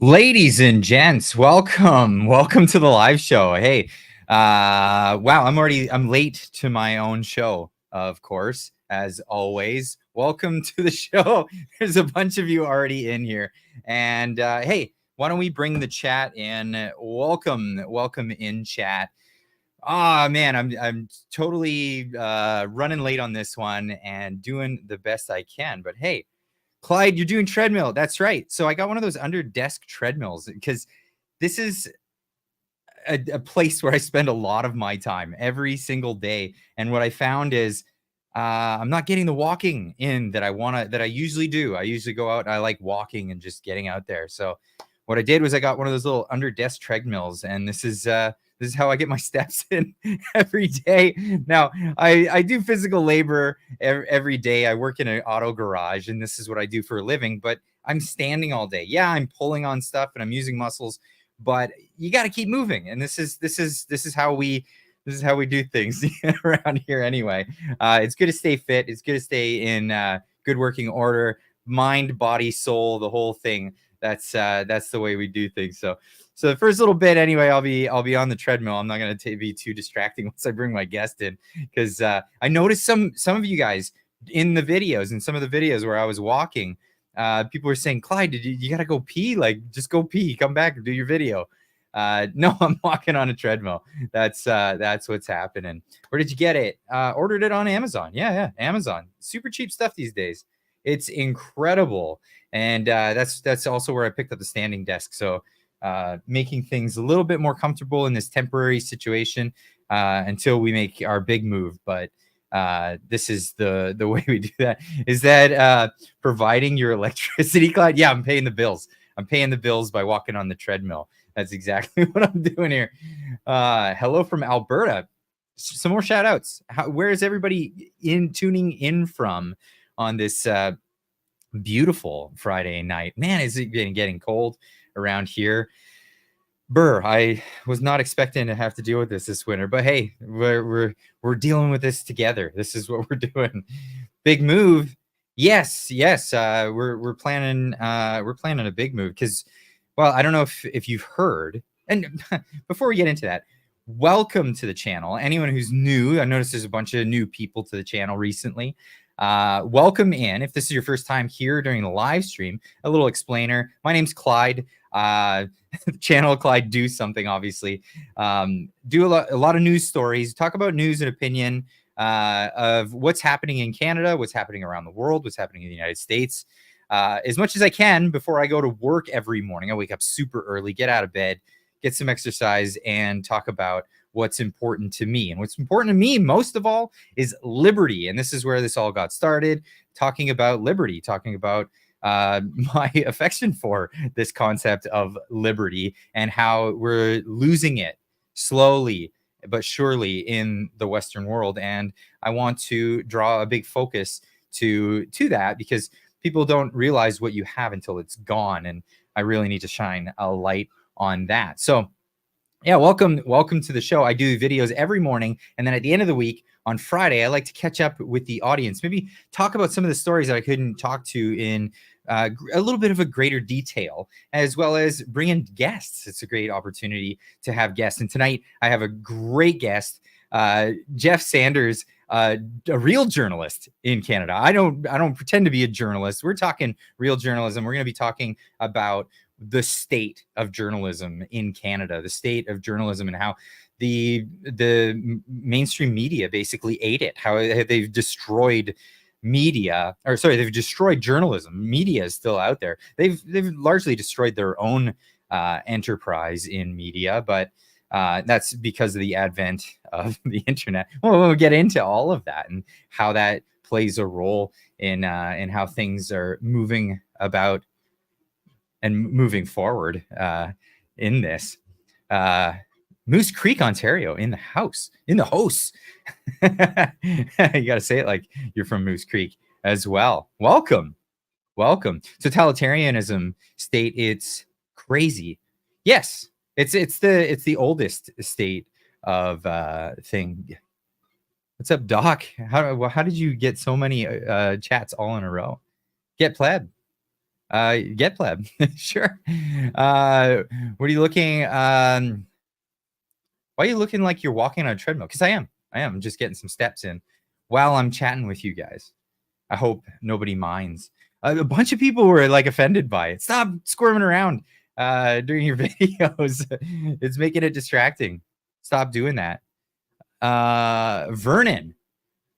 Ladies and gents, welcome to the live show. Hey, wow, I'm late to my own show, of course, as always. Welcome to the show. There's a bunch of you already in here, and hey, why don't we bring the chat in? Welcome in chat. Ah, man, I'm totally running late on this one and doing the best I can, but hey. Clyde, you're doing treadmill. That's right. So I got one of those under desk treadmills because this is a place where I spend a lot of my time every single day. And what I found is I'm not getting the walking in that I usually do. I usually go out and I like walking and just getting out there. So what I did was I got one of those little under desk treadmills, and this is how I get my steps in every day. Now, I do physical labor every day. I work in an auto garage, and this is what I do for a living, but I'm standing all day. Yeah, I'm pulling on stuff and I'm using muscles, but you got to keep moving. And this is how we do things around here anyway. It's good to stay fit. It's good to stay in good working order, mind, body, soul, the whole thing. That's the way we do things. So the first little bit anyway, I'll be on the treadmill. I'm not going to be too distracting once I bring my guest in, because I noticed some of you guys in the videos, and some of the videos where I was walking, people were saying, Clyde, you got to go pee? Like, just go pee, come back and do your video. No, I'm walking on a treadmill. That's what's happening. Where did you get it? Ordered it on Amazon. Yeah, Amazon. Super cheap stuff these days. It's incredible. And that's also where I picked up the standing desk. So making things a little bit more comfortable in this temporary situation until we make our big move. But this is the way we do that. Is that providing your electricity, Clyde? Yeah, I'm paying the bills. I'm paying the bills by walking on the treadmill. That's exactly what I'm doing here. Hello from Alberta. Some more shout outs. Where is everybody tuning in from on this beautiful Friday night? Man, is it getting cold around here? I was not expecting to have to deal with this winter, but hey, we're dealing with this together. This is what we're doing. Big move. Yes. We're planning a big move because, well, I don't know if you've heard. And before we get into that, welcome to the channel. Anyone who's new, I noticed there's a bunch of new people to the channel recently. Welcome in. If this is your first time here during the live stream, a little explainer. My name's Clyde. Channel Clyde Do Something, obviously. Do a lot of news stories, talk about news and opinion of what's happening in Canada, what's happening around the world, what's happening in the United States, as much as I can before I go to work every morning. I wake up super early, get out of bed, get some exercise, and talk about what's important to me. And what's important to me most of all is liberty. And this is where this all got started, talking about liberty, talking about my affection for this concept of liberty and how we're losing it slowly but surely in the Western world. And I want to draw a big focus to that, because people don't realize what you have until it's gone. And I really need to shine a light on that. So yeah, welcome to the show. I do videos every morning, and then at the end of the week on Friday, I like to catch up with the audience, maybe talk about some of the stories that I couldn't talk to in a little bit of a greater detail, as well as bring in guests. It's a great opportunity to have guests, and tonight I have a great guest, Jeff Sanders, a real journalist in Canada. I don't pretend to be a journalist. We're talking real journalism. We're going to be talking about the state of journalism in Canada, the state of journalism, and how the mainstream media basically ate it, how they've destroyed media, or sorry, they've destroyed journalism. Media is still out there. They've largely destroyed their own enterprise in media, but that's because of the advent of the internet. Well, we'll get into all of that and how that plays a role in how things are moving about and moving forward in this. Moose Creek, Ontario, in the house. You got to say it like you're from Moose Creek as well. Welcome. Totalitarianism state, it's crazy. Yes, it's the oldest state of thing. What's up, Doc? How did you get so many chats all in a row? Get pleb. Get pleb. Sure. What are you looking? Why are you looking like you're walking on a treadmill? Because I am. I'm just getting some steps in while I'm chatting with you guys. I hope nobody minds. A bunch of people were like offended by it. Stop squirming around during your videos. It's making it distracting. Stop doing that. Vernon,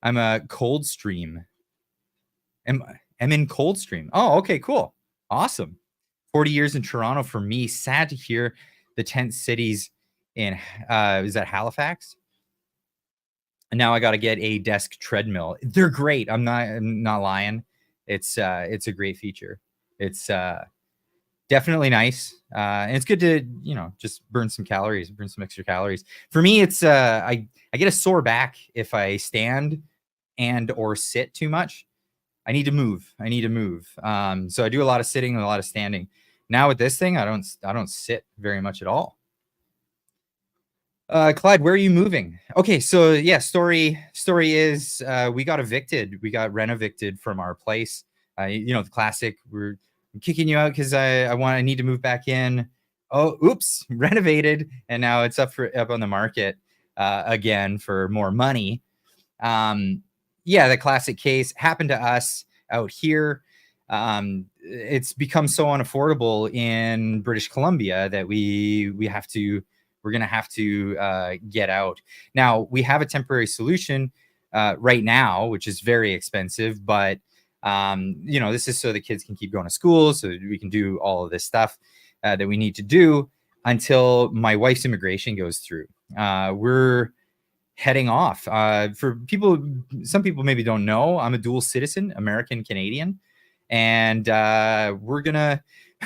I'm a Coldstream. I'm in Coldstream. Oh, okay, cool. Awesome. 40 years in Toronto for me. Sad to hear the tent cities in is that Halifax? And now I got to get a desk treadmill. They're great. I'm not lying. It's a great feature. It's definitely nice. And it's good to, just burn some extra calories. For me, it's I get a sore back if I stand and or sit too much. I need to move. So I do a lot of sitting and a lot of standing. Now with this thing, I don't sit very much at all. Clyde, where are you moving? Okay, so yeah, story is we got evicted. We got rent-evicted from our place. The classic. We're kicking you out because I need to move back in. Oh, oops, renovated, and now it's up on the market again for more money. Yeah, the classic case happened to us out here. It's become so unaffordable in British Columbia that we're going to have to get out. Now, we have a temporary solution right now, which is very expensive, but this is so the kids can keep going to school, so we can do all of this stuff that we need to do until my wife's immigration goes through. We're heading off. Some people maybe don't know, I'm a dual citizen, American Canadian, and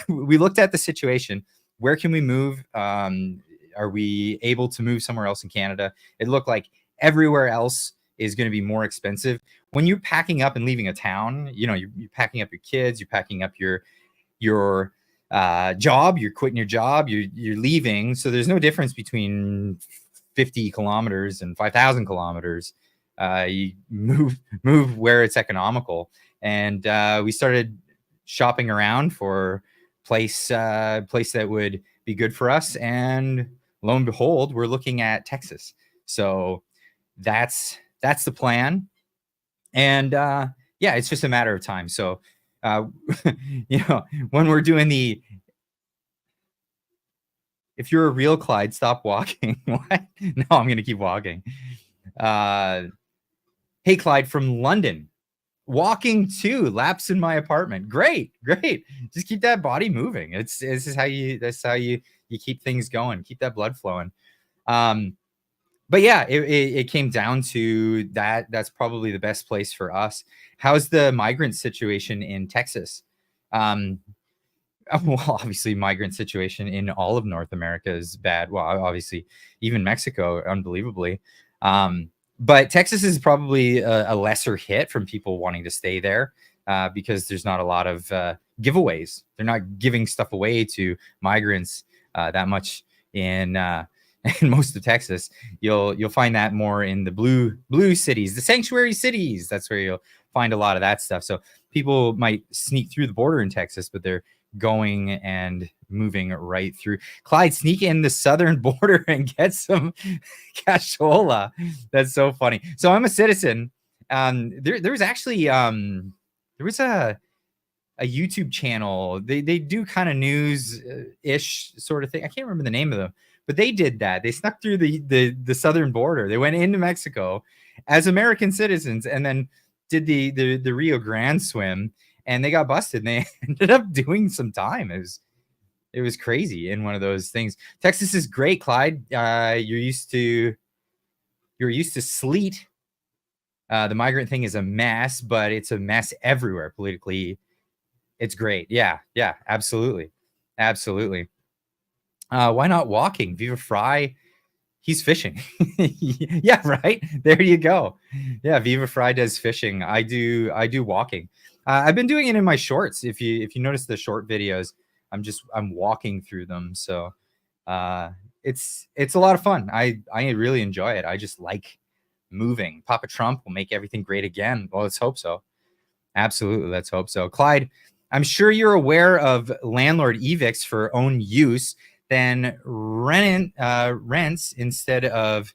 we looked at the situation. Where can we move? Are we able to move somewhere else in Canada? It looked like everywhere else is going to be more expensive. When you're packing up and leaving a town, you're packing up your kids, you're packing up your job, you're quitting your job, you're leaving. So there's no difference between 50 kilometers and 5,000 kilometers. You move where it's economical. And we started shopping around for place that would be good for us. And lo and behold, we're looking at Texas. So that's the plan. And yeah, it's just a matter of time. So when we're doing if you're a real Clyde, stop walking. What? No, I'm going to keep walking. Hey, Clyde from London. Walking too, laps in my apartment. Great. Just keep that body moving. This is how you keep things going. Keep that blood flowing. But yeah, it came down to that. That's probably the best place for us. How's the migrant situation in Texas? Well, obviously, migrant situation in all of North America is bad. Well, obviously, even Mexico, unbelievably. But Texas is probably a lesser hit from people wanting to stay there because there's not a lot of giveaways. They're not giving stuff away to migrants that much in most of Texas. You'll find that more in the blue cities, the sanctuary cities. That's where you'll find a lot of that stuff. So people might sneak through the border in Texas, but they're going and moving right through. Clyde, sneak in the southern border and get some cashola. That's so funny. So I'm a citizen. There was actually there was a YouTube channel. They do kind of news ish sort of thing. I can't remember the name of them, but they did that. They snuck through the southern border. They went into Mexico as American citizens and then did the Rio Grande swim. And they got busted and they ended up doing some time. It was crazy in one of those things. Texas is great, Clyde. You're used to sleet. The migrant thing is a mess, but it's a mess everywhere politically. It's great. Yeah, absolutely. Why not walking? Viva Fry, he's fishing. Yeah, right. There you go. Yeah, Viva Fry does fishing. I do walking. I've been doing it in my shorts. If you notice the short videos, I'm walking through them. So it's a lot of fun. I really enjoy it. I just like moving. Papa Trump will make everything great again. Well, let's hope so. Absolutely, let's hope so. Clyde, I'm sure you're aware of landlord evicts for own use, then rents instead of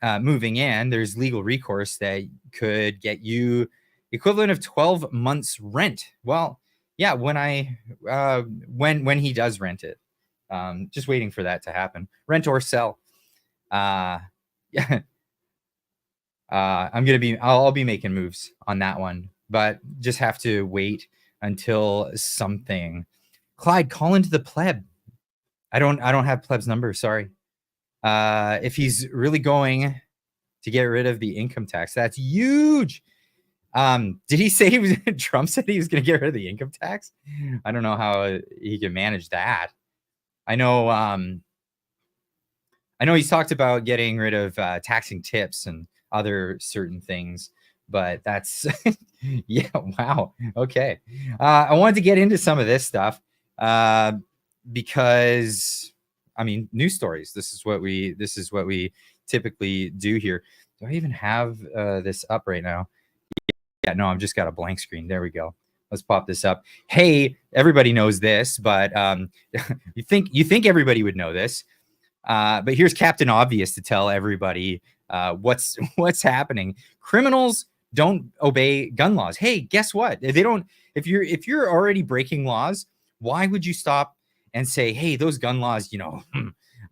moving in. There's legal recourse that could get you equivalent of 12 months rent. Well, yeah, when he does rent it, just waiting for that to happen. Rent or sell. Yeah. I'll be making moves on that one, but just have to wait until something. Clyde, call into the pleb. I don't have pleb's number. Sorry. If he's really going to get rid of the income tax, that's huge. Did he say Trump said he was going to get rid of the income tax? I don't know how he can manage that. I know he's talked about getting rid of taxing tips and other certain things, but that's yeah, wow. Okay. I wanted to get into some of this stuff because I mean, news stories. This is what we typically do here. Do I even have this up right now? Yeah, no, I've just got a blank screen. There we go. Let's pop this up. Hey, everybody knows this, but you think everybody would know this. But here's Captain Obvious to tell everybody what's happening. Criminals don't obey gun laws. Hey, guess what? They don't. If you're already breaking laws, why would you stop and say, hey, those gun laws,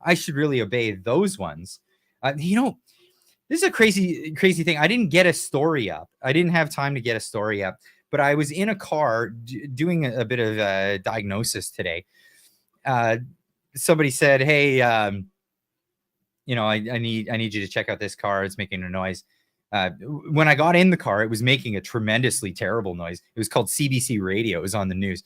I should really obey those ones? This is a crazy thing. I didn't get a story up. I didn't have time to get a story up, but I was in a car doing a bit of diagnosis today. Somebody said, hey, I need you to check out this car. It's making a noise. When I got in the car, it was making a tremendously terrible noise. It was called CBC Radio. It was on the news.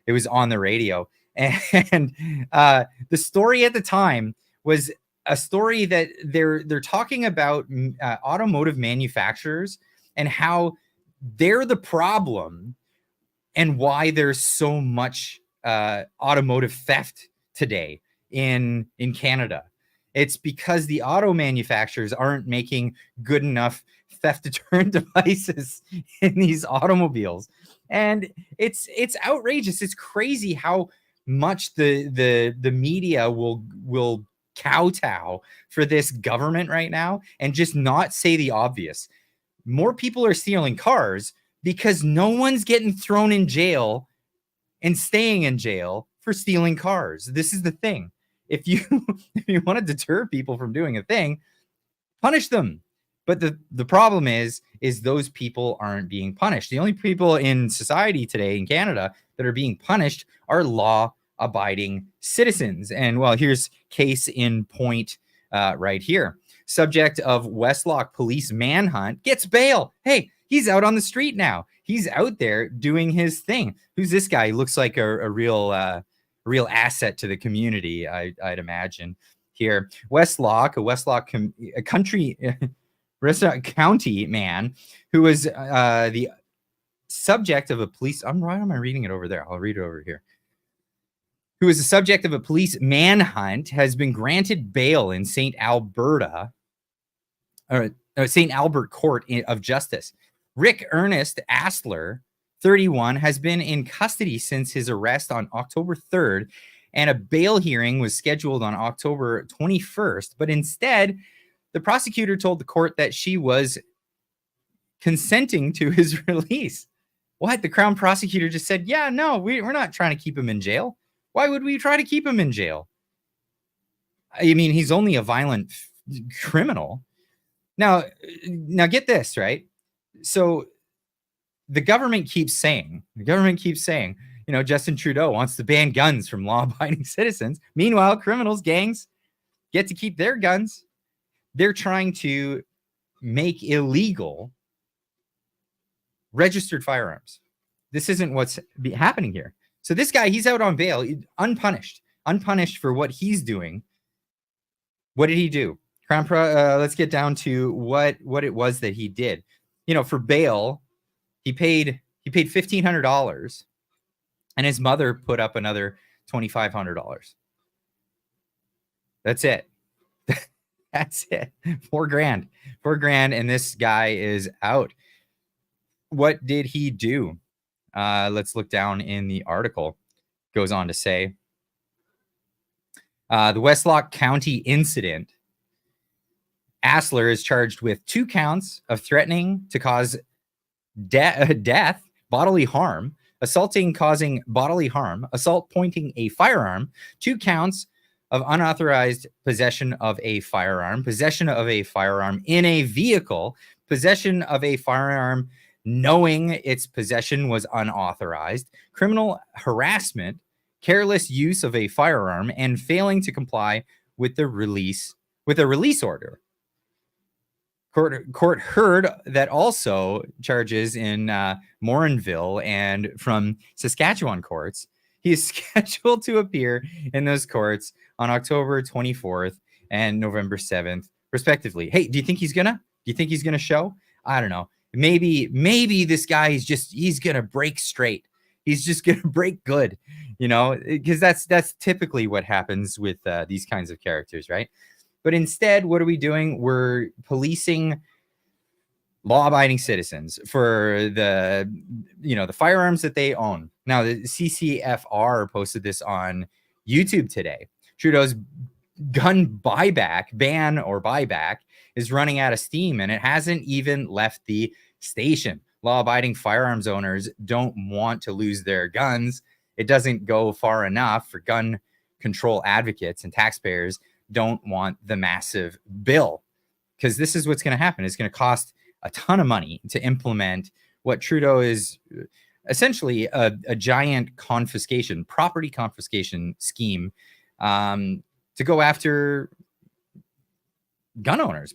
It was on the radio. And the story at the time was a story that they're talking about automotive manufacturers and how they're the problem and why there's so much automotive theft today in Canada. It's because the auto manufacturers aren't making good enough theft deterrent devices in these automobiles. And it's outrageous. It's crazy how much the media will kowtow for this government right now and just not say the obvious. More people are stealing cars because no one's getting thrown in jail and staying in jail for stealing cars. This is the thing. If you want to deter people from doing a thing, punish them. But the problem is those people aren't being punished. The only people in society today in Canada that are being punished are law-abiding citizens. And well, here's case in point right here. Subject of Westlock police manhunt gets bail. Hey, he's out on the street now. He's out there doing his thing. Who's this guy? He looks like a real asset to the community, I'd imagine. Here, Westlock, a country county man who was the subject of a police. Why am I reading it over there? I'll read it over here. Who is the subject of a police manhunt has been granted bail in St. Albert Court of Justice. Rick Ernest Asler, 31, has been in custody since his arrest on October 3rd, and a bail hearing was scheduled on October 21st. But instead, the prosecutor told the court that she was consenting to his release. What? The Crown prosecutor just said, yeah, no, we're not trying to keep him in jail. Why would we try to keep him in jail? I mean, he's only a violent criminal. Now get this, right? So the government keeps saying, Justin Trudeau wants to ban guns from law-abiding citizens. Meanwhile, criminals, gangs get to keep their guns. They're trying to make illegal registered firearms. This isn't what's happening here. So this guy, he's out on bail, unpunished for what he's doing. What did he do? Let's get down to what it was that he did. For bail, he paid $1,500, and his mother put up another $2,500. That's it. That's it. $4,000, and this guy is out. What did he do? Let's look down in the article. Goes on to say, the Westlock County incident. Asler is charged with 2 counts of threatening to cause death, bodily harm, assaulting, causing bodily harm, assault pointing a firearm, 2 counts of unauthorized possession of a firearm, possession of a firearm in a vehicle, possession of a firearm knowing its possession was unauthorized, criminal harassment, careless use of a firearm, and failing to comply with a release order. Court heard that also charges in Morinville and from Saskatchewan courts. He is scheduled to appear in those courts on October 24th and November 7th, respectively. Hey, do you think he's gonna show? I don't know. Maybe this guy is he's gonna break straight. He's just gonna break good, because that's typically what happens with these kinds of characters, right? But instead, what are we doing? We're policing law-abiding citizens for the firearms that they own. Now, the CCFR posted this on YouTube today. Trudeau's gun buyback is running out of steam, and it hasn't even left the station. Law-abiding firearms owners don't want to lose their guns. It doesn't go far enough for gun control advocates, and taxpayers don't want the massive bill, because this is what's going to happen. It's going to cost a ton of money to implement what Trudeau is essentially a giant property confiscation scheme to go after gun owners.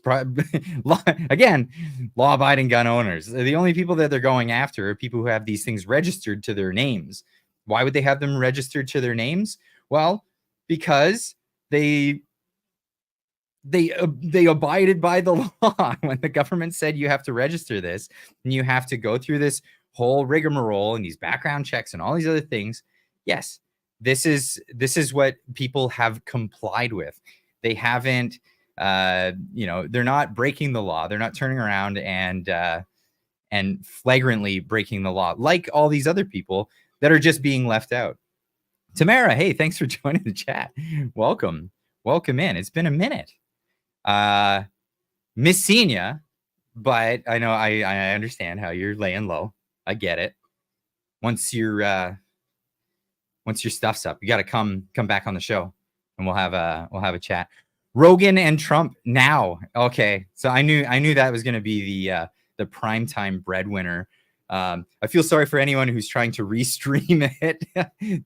Again, law-abiding gun owners. The only people that they're going after are people who have these things registered to their names. Why would they have them registered to their names? Well, because they abided by the law. When the government said you have to register this and you have to go through this whole rigmarole and these background checks and all these other things, yes, this is what people have complied with. They haven't, they're not breaking the law. They're not turning around and flagrantly breaking the law like all these other people that are just being left out. Tamara, hey, thanks for joining the chat. Welcome in. It's been a minute. Miss Senia, but I know I understand how you're laying low. I get it. Once your stuff's up, you got to come back on the show, and we'll have a chat. Rogan and Trump now. Okay, so I knew that was going to be the primetime breadwinner. I feel sorry for anyone who's trying to restream it.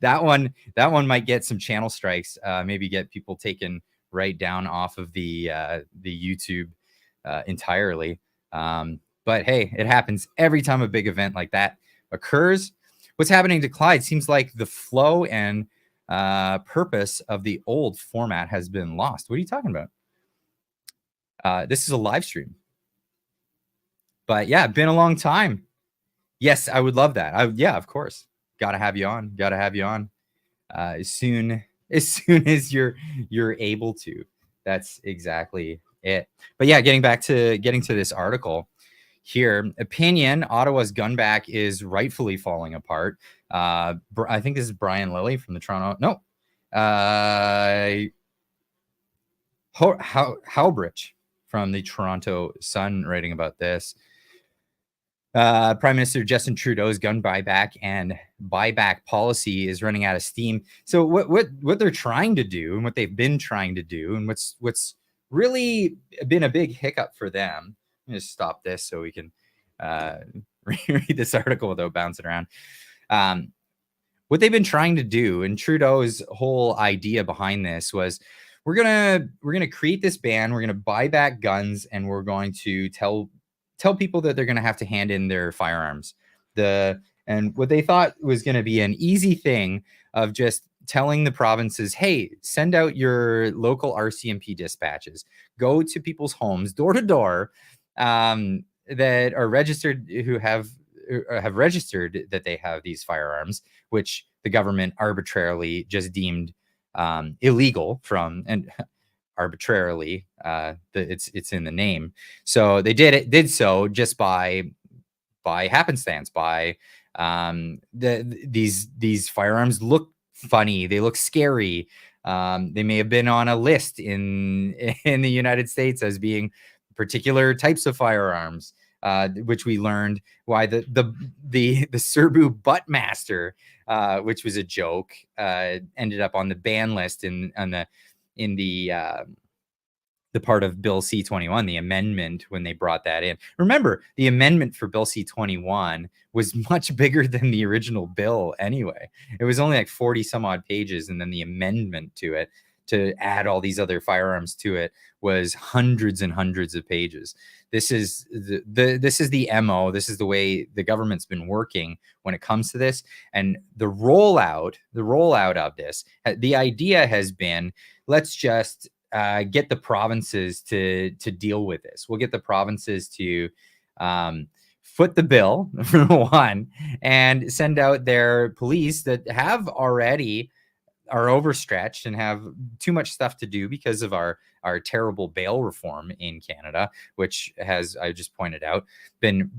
that one might get some channel strikes. Maybe get people taken right down off of the YouTube entirely. But hey, it happens every time a big event like that occurs. What's happening to Clyde seems like the flow and purpose of the old format has been lost. What are you talking about? This is a live stream. But yeah, been a long time. Yes, I would love that. Yeah, of course. Gotta have you on. As soon as you're able to. That's exactly it. But yeah, getting to this article here. Opinion: Ottawa's gun back is rightfully falling apart. I think this is Brian Lilly from the Toronto. No, Halbrich from the Toronto Sun writing about this. Prime Minister Justin Trudeau's gun buyback policy is running out of steam. So what they're trying to do, and what they've been trying to do, and what's really been a big hiccup for them. Let me just stop this so we can read this article without bouncing around. What they've been trying to do, and Trudeau's whole idea behind this was, we're gonna create this ban. We're gonna buy back guns, and we're going to tell people that they're going to have to hand in their firearms. And what they thought was going to be an easy thing of just telling the provinces, hey, send out your local RCMP dispatches, go to people's homes door to door that are registered, who have registered that they have these firearms, which the government arbitrarily just deemed illegal and arbitrarily, it's in the name. So they did so just by happenstance, by These firearms look funny, they look scary. They may have been on a list in in the United States as being particular types of firearms, which we learned why the Serbu Buttmaster, which was a joke, ended up on the ban list in the part of Bill C-21, the amendment when they brought that in. Remember, the amendment for Bill C-21 was much bigger than the original bill anyway. It was only like 40 some odd pages, and then the amendment to it to add all these other firearms to it was hundreds and hundreds of pages. This is this is the MO. This is the way the government's been working when it comes to this. And the rollout of this, the idea has been, let's just get the provinces to deal with this. We'll get the provinces to foot the bill for one, and send out their police that have already are overstretched and have too much stuff to do because of our terrible bail reform in Canada, which has, I just pointed out, been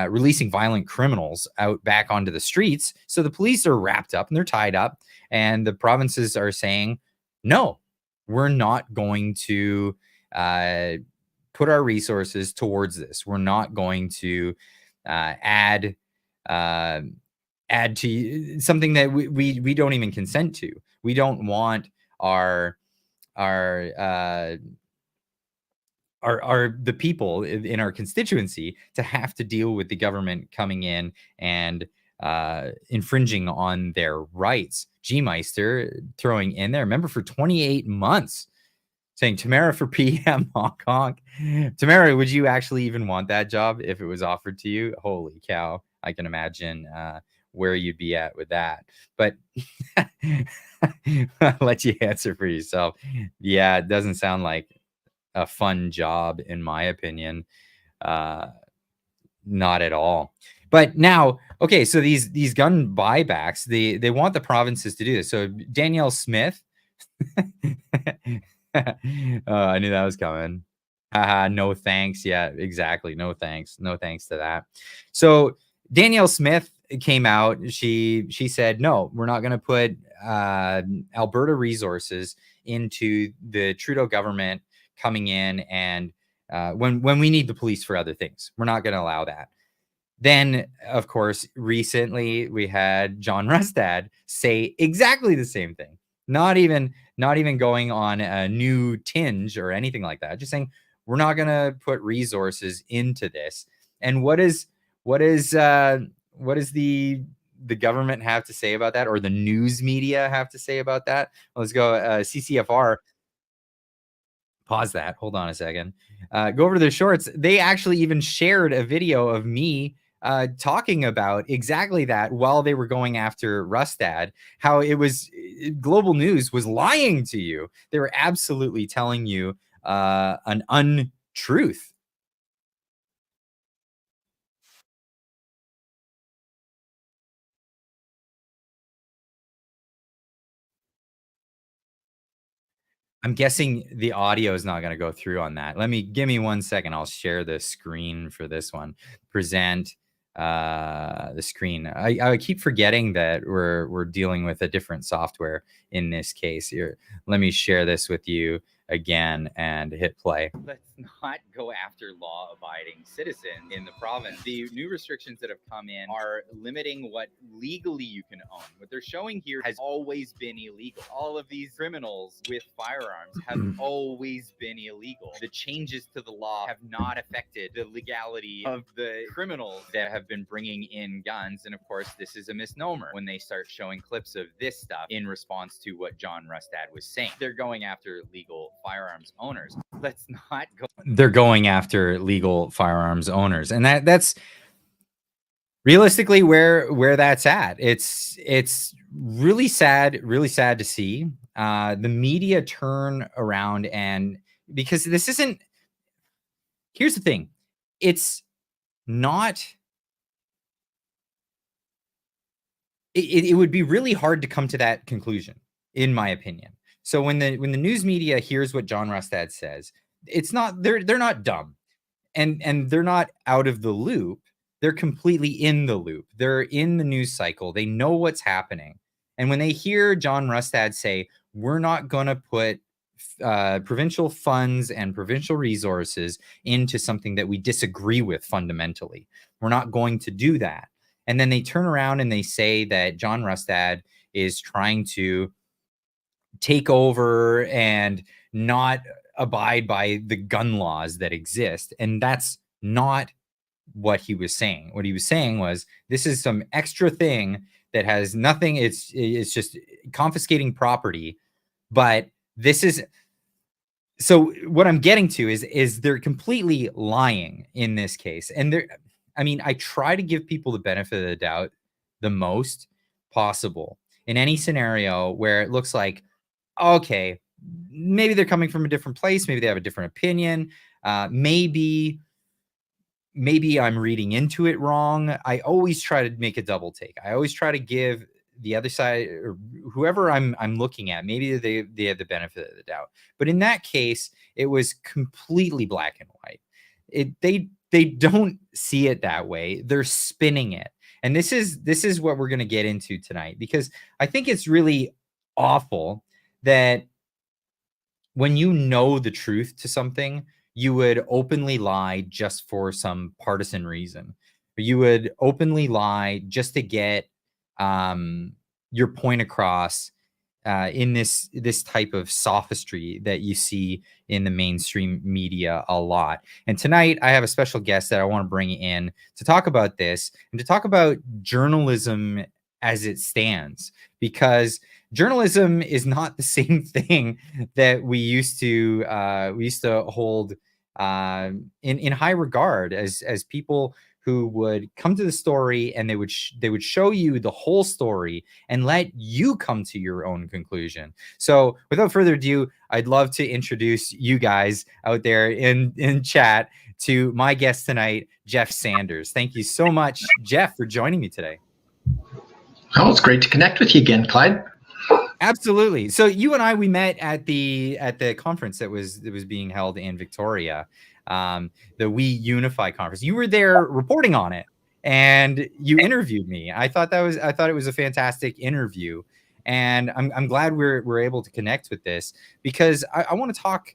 releasing violent criminals out back onto the streets. So the police are wrapped up and they're tied up, and the provinces are saying, no, we're not going to put our resources towards this. We're not going to add to something that we don't even consent to. We don't want our the people in our constituency to have to deal with the government coming in and infringing on their rights. G-Meister throwing in there, remember, for 28 months saying Tamara for PM, honk honk. Tamara, would you actually even want that job if it was offered to you? Holy cow. I can imagine where you'd be at with that. But I'll let you answer for yourself. Yeah, it doesn't sound like a fun job, in my opinion. Not at all. But now, okay, so these gun buybacks, they want the provinces to do this. So Danielle Smith, I knew that was coming. No thanks. Yeah, exactly. No thanks. No thanks to that. So Danielle Smith came out. She said, no, we're not going to put Alberta resources into the Trudeau government coming in, and when we need the police for other things, we're not going to allow that. Then, of course, recently we had John Rustad say exactly the same thing. Not even going on a new tinge or anything like that. Just saying we're not going to put resources into this. And what is the government have to say about that, or the news media have to say about that? Well, let's go. CCFR. Pause that. Hold on a second. Go over to the shorts. They actually even shared a video of me talking about exactly that while they were going after Rustad, how it was Global News was lying to you. They were absolutely telling you an untruth. I'm guessing the audio is not going to go through on that. Give me 1 second. I'll share the screen for this one. Present the screen. I keep forgetting that we're dealing with a different software in this case. Here, let me share this with you again and hit play. Let's not go after law-abiding citizens in the province. The new restrictions that have come in are limiting what legally you can own. What they're showing here has always been illegal. All of these criminals with firearms have always been illegal. The changes to the law have not affected the legality of the criminals that have been bringing in guns. And of course, this is a misnomer when they start showing clips of this stuff in response to what John Rustad was saying. They're going after legal firearms owners. Let's not go. They're going after legal firearms owners, and that's realistically where that's at. It's really sad to see the media turn around, and because this isn't. Here's the thing, it's not. It would be really hard to come to that conclusion, in my opinion. So when the news media hears what John Rustad says, it's not they're not dumb, and they're not out of the loop. they're completely in the loop. They're in the news cycle. They know what's happening. And when they hear John Rustad say, we're not going to put provincial funds and provincial resources into something that we disagree with fundamentally, we're not going to do that. And then they turn around and they say that John Rustad is trying to take over and not abide by the gun laws that exist. And that's not what he was saying. What he was saying was, this is some extra thing that has nothing. It's just confiscating property. But this is, so what I'm getting to is they're completely lying in this case. And I try to give people the benefit of the doubt the most possible in any scenario where it looks like, okay, maybe they're coming from a different place. Maybe they have a different opinion. Maybe I'm reading into it wrong. I always try to make a double take. I always try to give the other side, or whoever I'm looking at, maybe they have the benefit of the doubt. But in that case, it was completely black and white. They don't see it that way. They're spinning it. And this is what we're going to get into tonight, because I think it's really awful that when you know the truth to something, you would openly lie just for some partisan reason. You would openly lie just to get your point across in this type of sophistry that you see in the mainstream media a lot. And tonight I have a special guest that I want to bring in to talk about this and to talk about journalism as it stands, because journalism is not the same thing that we used to hold in high regard as people who would come to the story and they would show you the whole story and let you come to your own conclusion. So without further ado, I'd love to introduce you guys out there in chat to my guest tonight, Jeff Sanders. Thank you so much, Jeff, for joining me today. Oh, it's great to connect with you again, Clyde. Absolutely. So you and I, we met at the conference that was being held in Victoria, the We Unify conference. You were there reporting on it, and you interviewed me. I thought it was a fantastic interview, and I'm glad we're able to connect with this, because I want to talk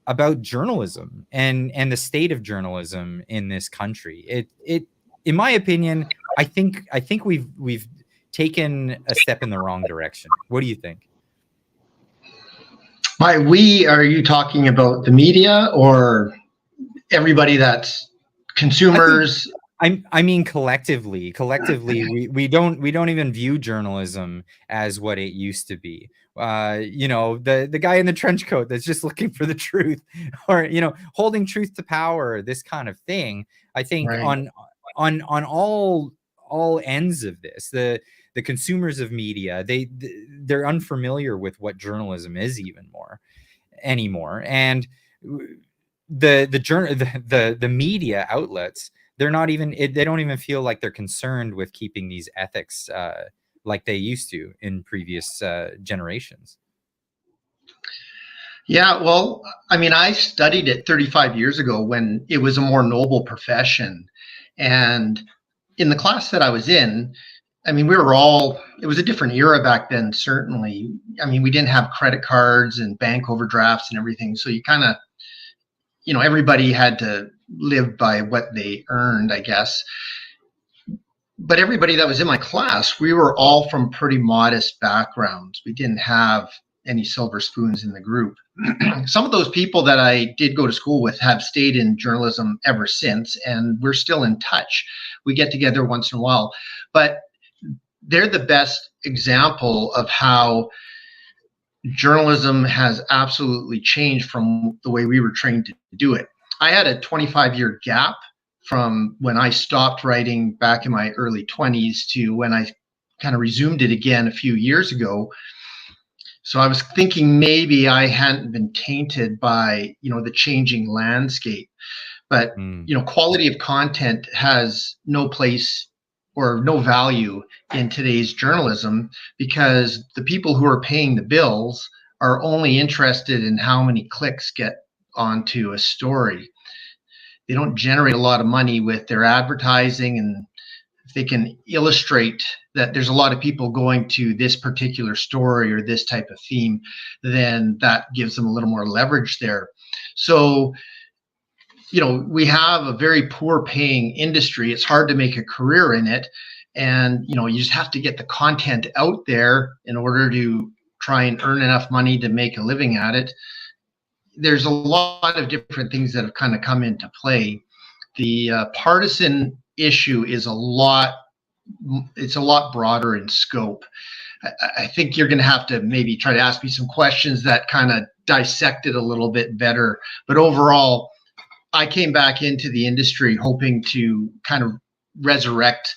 about journalism and the state of journalism in this country. It in my opinion, I think we've taken a step in the wrong direction. What do you think? By we, are you talking about the media or everybody that's consumers? I mean collectively we don't even view journalism as what it used to be. The guy in the trench coat that's just looking for the truth, or holding truth to power, this kind of thing. I think right. on all ends of this, the consumers of media, they're unfamiliar with what journalism is anymore, and the media outlets, they don't even feel like they're concerned with keeping these ethics like they used to in previous generations. Yeah, well, I studied it 35 years ago when it was a more noble profession, and in the class that I was in, it was a different era back then, certainly. We didn't have credit cards and bank overdrafts and everything. So you kind of, everybody had to live by what they earned, I guess. But everybody that was in my class, we were all from pretty modest backgrounds. We didn't have any silver spoons in the group. Some of those people that I did go to school with have stayed in journalism ever since, and we're still in touch. We get together once in a while. But they're the best example of how journalism has absolutely changed from the way we were trained to do it. I had a 25-year gap from when I stopped writing back in my early 20s to when I kind of resumed it again a few years ago. So I was thinking maybe I hadn't been tainted by, the changing landscape. But, quality of content has no place or no value in today's journalism, because the people who are paying the bills are only interested in how many clicks get onto a story. they don't generate a lot of money with their advertising, and if they can illustrate that there's a lot of people going to this particular story or this type of theme, then that gives them a little more leverage there. So, we have a very poor paying industry. It's hard to make a career in it. And, you just have to get the content out there in order to try and earn enough money to make a living at it. There's a lot of different things that have kind of come into play. The partisan issue is it's a lot broader in scope. I think you're going to have to maybe try to ask me some questions that kind of dissect it a little bit better. But overall, I came back into the industry hoping to kind of resurrect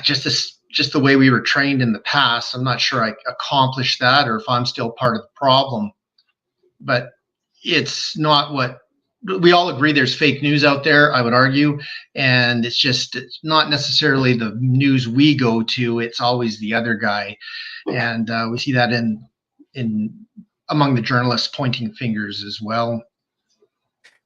just the way we were trained in the past. I'm not sure I accomplished that, or if I'm still part of the problem. But it's not what we all agree. There's fake news out there, I would argue, and it's not necessarily the news we go to. It's always the other guy, and we see that in among the journalists pointing fingers as well.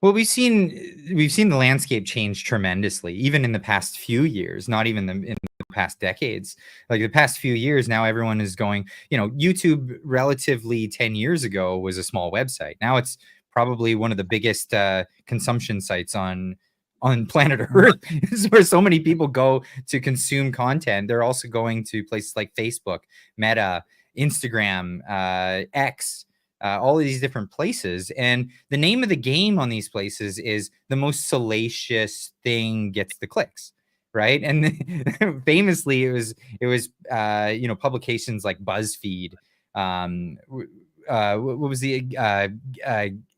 Well, we've seen the landscape change tremendously, even in the past few years, not even in the past decades. Like the past few years now, everyone is going, YouTube relatively 10 years ago was a small website. Now it's probably one of the biggest consumption sites on planet Earth. This is where so many people go to consume content. They're also going to places like Facebook, Meta, Instagram, X, all of these different places. And the name of the game on these places is the most salacious thing gets the clicks, right? And famously, it was publications like BuzzFeed. What was the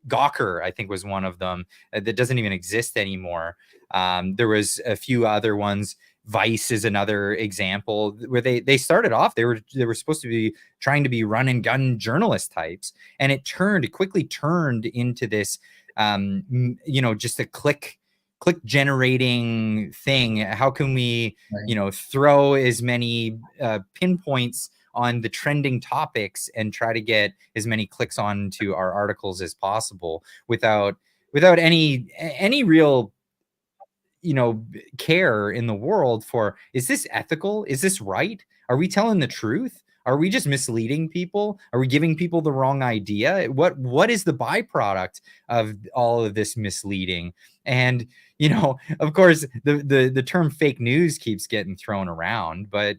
Gawker, I think, was one of them that doesn't even exist anymore. There was a few other ones. Vice is another example where they started off. They were supposed to be trying to be run and gun journalist types, and it quickly turned into this, just a click generating thing. How can we, throw as many pinpoints on the trending topics and try to get as many clicks onto our articles as possible without any real care in the world for, is this ethical? Is this right? Are we telling the truth? Are we just misleading people? Are we giving people the wrong idea? What is the byproduct of all of this misleading? And of course, the term fake news keeps getting thrown around, but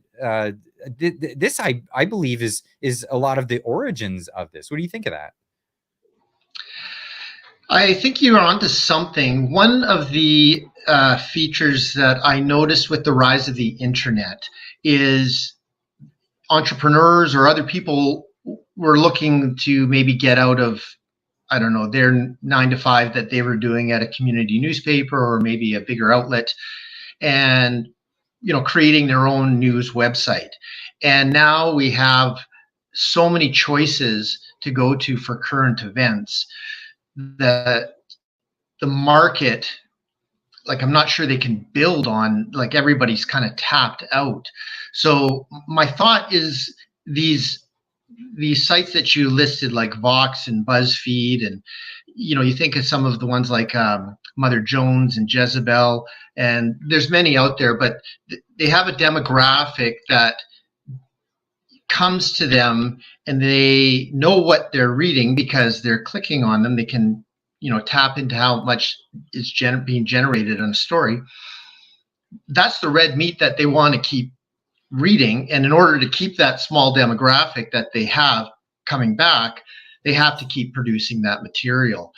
this I believe is a lot of the origins of this. What do you think of that? I think you're onto something. One of the features that I noticed with the rise of the internet is entrepreneurs or other people were looking to maybe get out of, I don't know, their 9-to-5 that they were doing at a community newspaper or maybe a bigger outlet, and creating their own news website. And now we have so many choices to go to for current events that the market, I'm not sure they can build on, everybody's kind of tapped out. So my thought is these sites that you listed, like Vox and BuzzFeed, and you think of some of the ones like Mother Jones and Jezebel, and there's many out there, but they have a demographic that comes to them and they know what they're reading because they're clicking on them. They can tap into how much is being generated on a story. That's the red meat that they want to keep reading, and in order to keep that small demographic that they have coming back, they have to keep producing that material.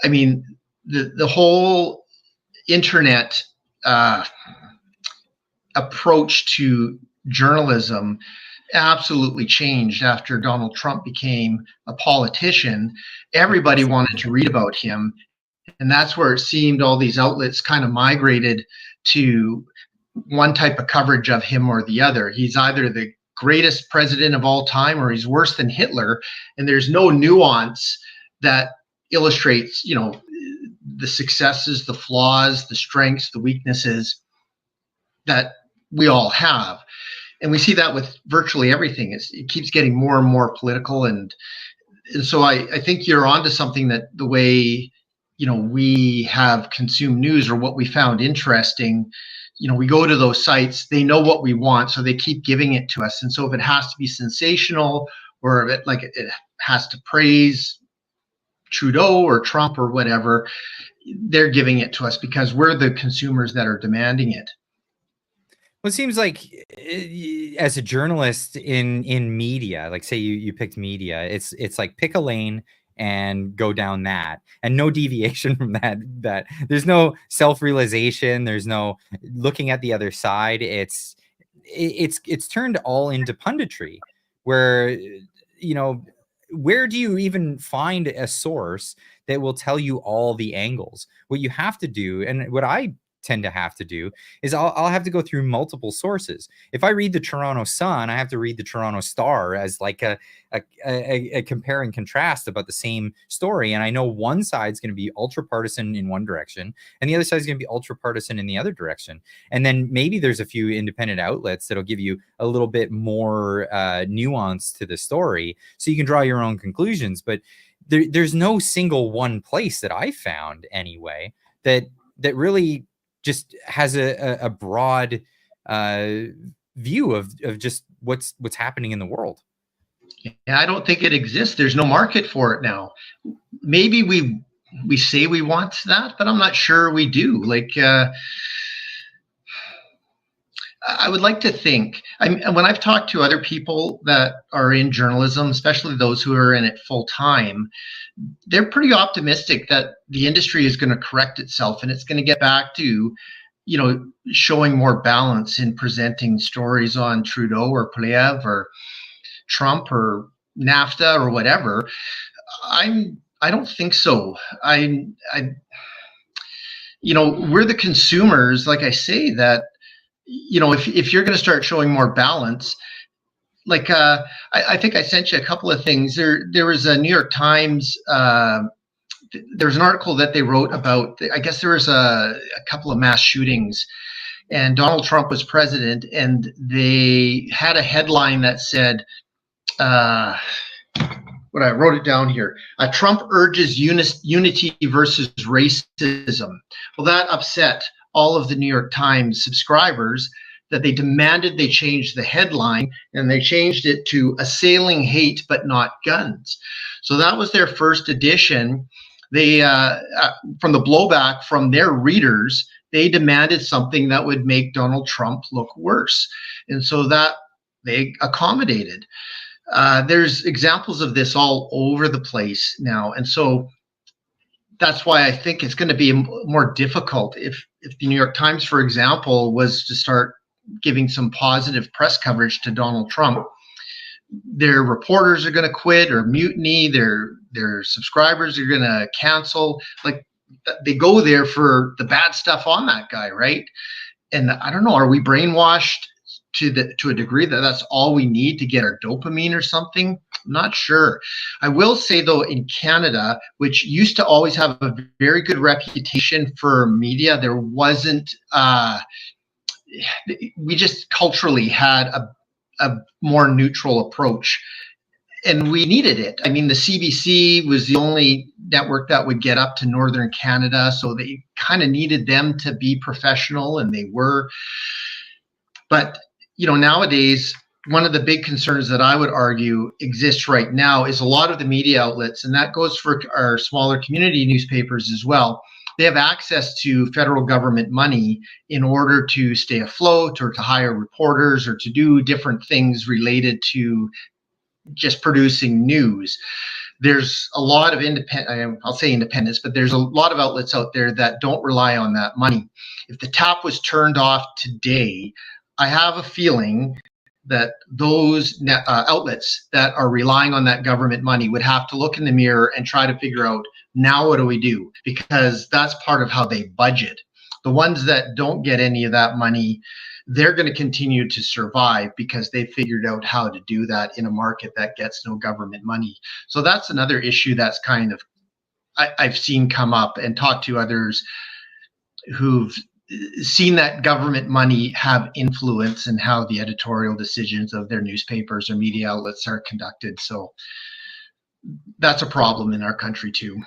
I mean, the whole internet approach to journalism absolutely changed after Donald Trump became a politician. Everybody wanted to read about him, and that's where it seemed all these outlets kind of migrated to one type of coverage of him or the other. He's either the greatest president of all time or he's worse than Hitler, and there's no nuance that illustrates, the successes, the flaws, the strengths, the weaknesses that we all have. And we see that with virtually everything. It keeps getting more and more political. And so I think you're onto something, that the way we have consumed news or what we found interesting, we go to those sites, they know what we want, so they keep giving it to us. And so if it has to be sensational, or if it has to praise Trudeau or Trump or whatever, they're giving it to us because we're the consumers that are demanding it. Well, it seems like as a journalist in media, like say you picked media, it's like pick a lane and go down that, and no deviation from that. There's no self-realization, there's no looking at the other side. It's turned all into punditry, where where do you even find a source that will tell you all the angles? What you have to do, and what I tend to have to do, is I'll have to go through multiple sources. If I read the Toronto Sun, I have to read the Toronto Star as like a compare and contrast about the same story. And I know one side's going to be ultra partisan in one direction, and the other side's going to be ultra partisan in the other direction. And then maybe there's a few independent outlets that'll give you a little bit more nuance to the story, so you can draw your own conclusions. But there's no single one place that I found anyway that really just has a broad view of just what's happening in the world. Yeah, I don't think it exists. There's no market for it now. Maybe we say we want that, but I'm not sure we do. I would like to think, when I've talked to other people that are in journalism, especially those who are in it full time, they're pretty optimistic that the industry is going to correct itself and it's going to get back to, showing more balance in presenting stories on Trudeau or Poilievre or Trump or NAFTA or whatever. I don't think so. We're the consumers, like I say, that, if you're going to start showing more balance, I think I sent you a couple of things. There was a New York Times, there was an article that they wrote about, I guess there was a couple of mass shootings, and Donald Trump was president, and they had a headline that said, I wrote it down here, Trump urges unity versus racism. Well, that upset all of the New York Times subscribers, that they demanded they change the headline, and they changed it to assailing hate but not guns. So that was their first edition. They, from the blowback from their readers, they demanded something that would make Donald Trump look worse. And so that they accommodated. There's examples of this all over the place now. And so that's why I think it's going to be more difficult if the New York Times, for example, was to start giving some positive press coverage to Donald Trump. Their reporters are going to quit or mutiny. Their subscribers are going to cancel. Like, they go there for the bad stuff on that guy, right? And I don't know, are we brainwashed to a degree that that's all we need to get our dopamine or something? I'm not sure. I will say, though, in Canada, which used to always have a very good reputation for media, there wasn't we just culturally had a more neutral approach, and we needed it. I mean, the CBC was the only network that would get up to Northern Canada, so they kind of needed them to be professional, and they were. But, nowadays, one of the big concerns that I would argue exists right now is a lot of the media outlets, and that goes for our smaller community newspapers as well. They have access to federal government money in order to stay afloat, or to hire reporters, or to do different things related to just producing news. There's a lot of I'll say independents, but there's a lot of outlets out there that don't rely on that money. If the tap was turned off today, I have a feeling that those outlets that are relying on that government money would have to look in the mirror and try to figure out, now what do we do? Because that's part of how they budget. The ones that don't get any of that money, they're going to continue to survive because they figured out how to do that in a market that gets no government money. So that's another issue that's kind of, I've seen come up and talked to others who've seen that government money have influence in how the editorial decisions of their newspapers or media outlets are conducted. So that's a problem in our country too.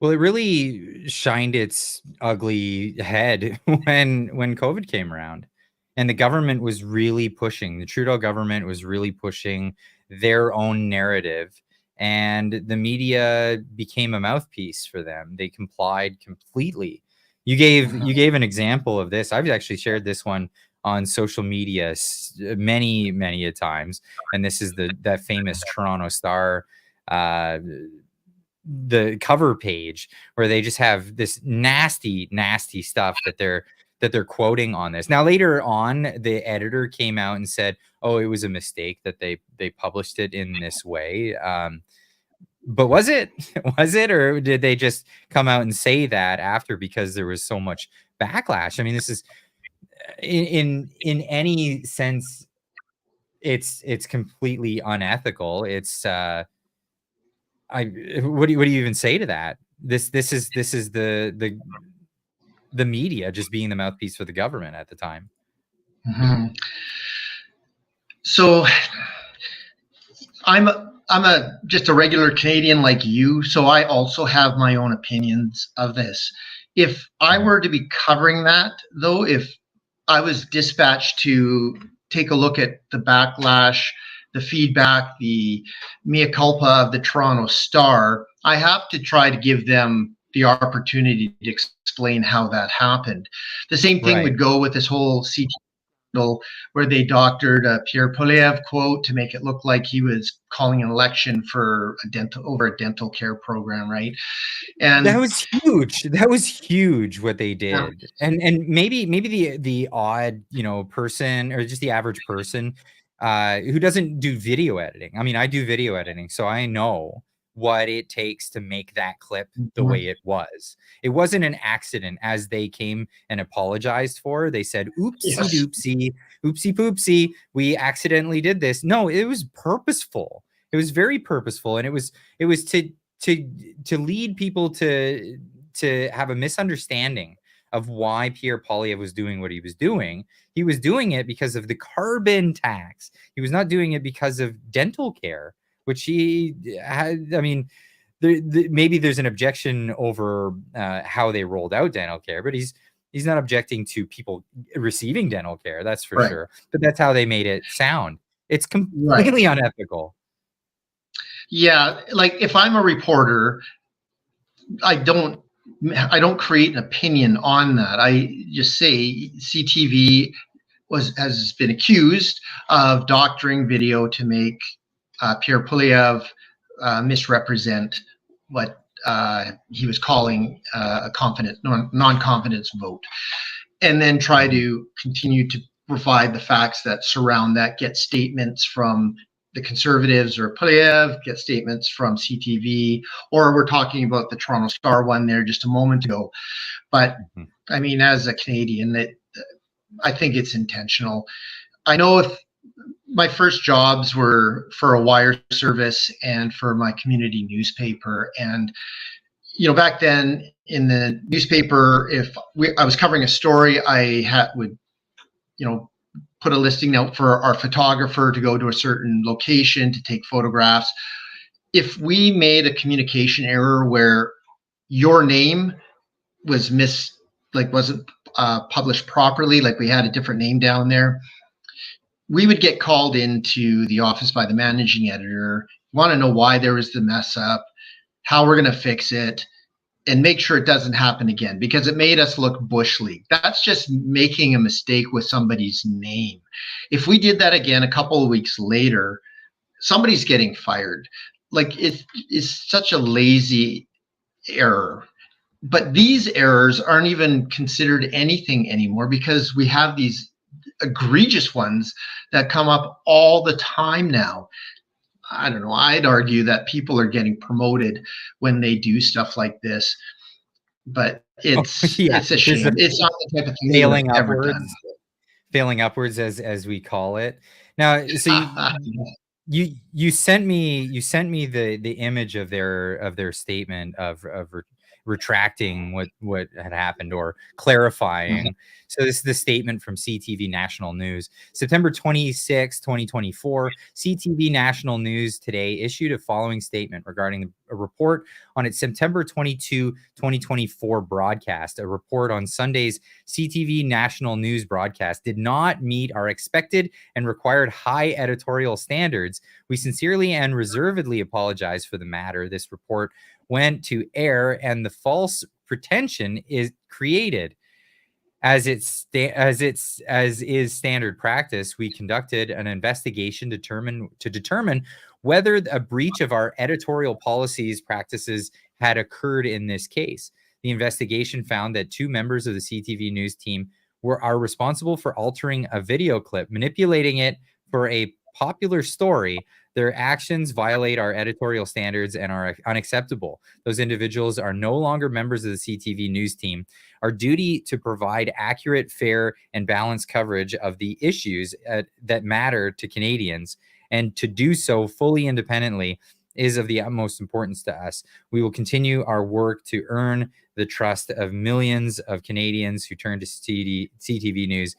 Well, it really shined its ugly head when COVID came around, and the government was really pushing. The Trudeau government was really pushing their own narrative, and the media became a mouthpiece for them. They complied completely. You gave an example of this. I've actually shared this one on social media many a times, and this is that famous Toronto Star the cover page where they just have this nasty stuff that they're quoting on this. Now later on, the editor came out and said, "Oh, it was a mistake that they published it in this way." But was it was it, or did they just come out and say that after because there was so much backlash? I mean, this is in any sense, it's completely unethical. It's I what do you even say to that? This is the media just being the mouthpiece for the government at the time. Mhm. So I'm just a regular Canadian like you, so I also have my own opinions of this. If I Mhm. were to be covering that, though, if I was dispatched to take a look at the backlash, the feedback, the mea culpa of the Toronto Star, I have to try to give them the opportunity to explain how that happened. The same thing Right. would go with this whole CT where they doctored a Pierre Poilievre quote to make it look like he was calling an election for a dental care program, right? That And was huge. That was huge what they yeah, did. And maybe the odd, person or just the average person who doesn't do video editing. I mean, I do video editing, so I know what it takes to make that clip the way it was. It wasn't an accident as they came and apologized for. They said, "Oopsie yes, doopsie, oopsie poopsie, we accidentally did this." No, it was purposeful. It was very purposeful, and it was to to lead people to have a misunderstanding of why Pierre Poilievre was doing what he was doing. He was doing it because of the carbon tax. He was not doing it because of dental care, which he had. I mean, maybe there's an objection over how they rolled out dental care, but he's not objecting to people receiving dental care. That's for right, sure. But that's how they made it sound. It's right. completely unethical. Yeah, like if I'm a reporter, I don't I don't create an opinion on that. I just say CTV has been accused of doctoring video to make Pierre Poilievre misrepresent what he was calling a non-confidence vote, and then try Mhm. to continue to provide the facts that surround that, get statements from the Conservatives or Poilievre, get statements from CTV, or we're talking about the Toronto Star one there just a moment ago. But Mhm. I mean, as a Canadian, I think it's intentional. I know if my first jobs were for a wire service and for my community newspaper, and back then in the newspaper, if I was covering a story, would put a listing out for our photographer to go to a certain location to take photographs. If we made a communication error where your name was wasn't published properly, like we had a different name down there, we would get called into the office by the managing editor, want to know why there was the mess up, how we're going to fix it, and make sure it doesn't happen again, because it made us look bush league. That's just making a mistake with somebody's name. If we did that again a couple of weeks later, somebody's getting fired. Like it's such a lazy error. But these errors aren't even considered anything anymore because we have these egregious ones that come up all the time now. I don't know. I'd argue that people are getting promoted when they do stuff like this, but Oh, it's yeah, it's a there's a shame. It's not the type of thing we would have failing ever done. upwards failing upwards as we call it. Now, so you sent me the image of their statement of retracting what had happened or clarifying. So this is the statement from CTV National News. September 26, 2024, CTV National News today issued a following statement regarding a report on its September 22, 2024 broadcast. A report on Sunday's CTV National News broadcast did not meet our expected and required high editorial standards. We sincerely and reservedly apologize for the matter. This report went to air and the false pretension is created. As is standard practice, we conducted an investigation to determine whether a breach of our editorial policies practices had occurred in this case. The investigation found that 2 members of the CTV News team are responsible for altering a video clip, manipulating it for a popular story. Their actions violate our editorial standards and are unacceptable. Those individuals are no longer members of the CTV News team. Our duty to provide accurate, fair, and balanced coverage of the issues that matter to Canadians, and to do so fully independently, is of the utmost importance to us. We will continue our work to earn the trust of millions of Canadians who turn to CTV News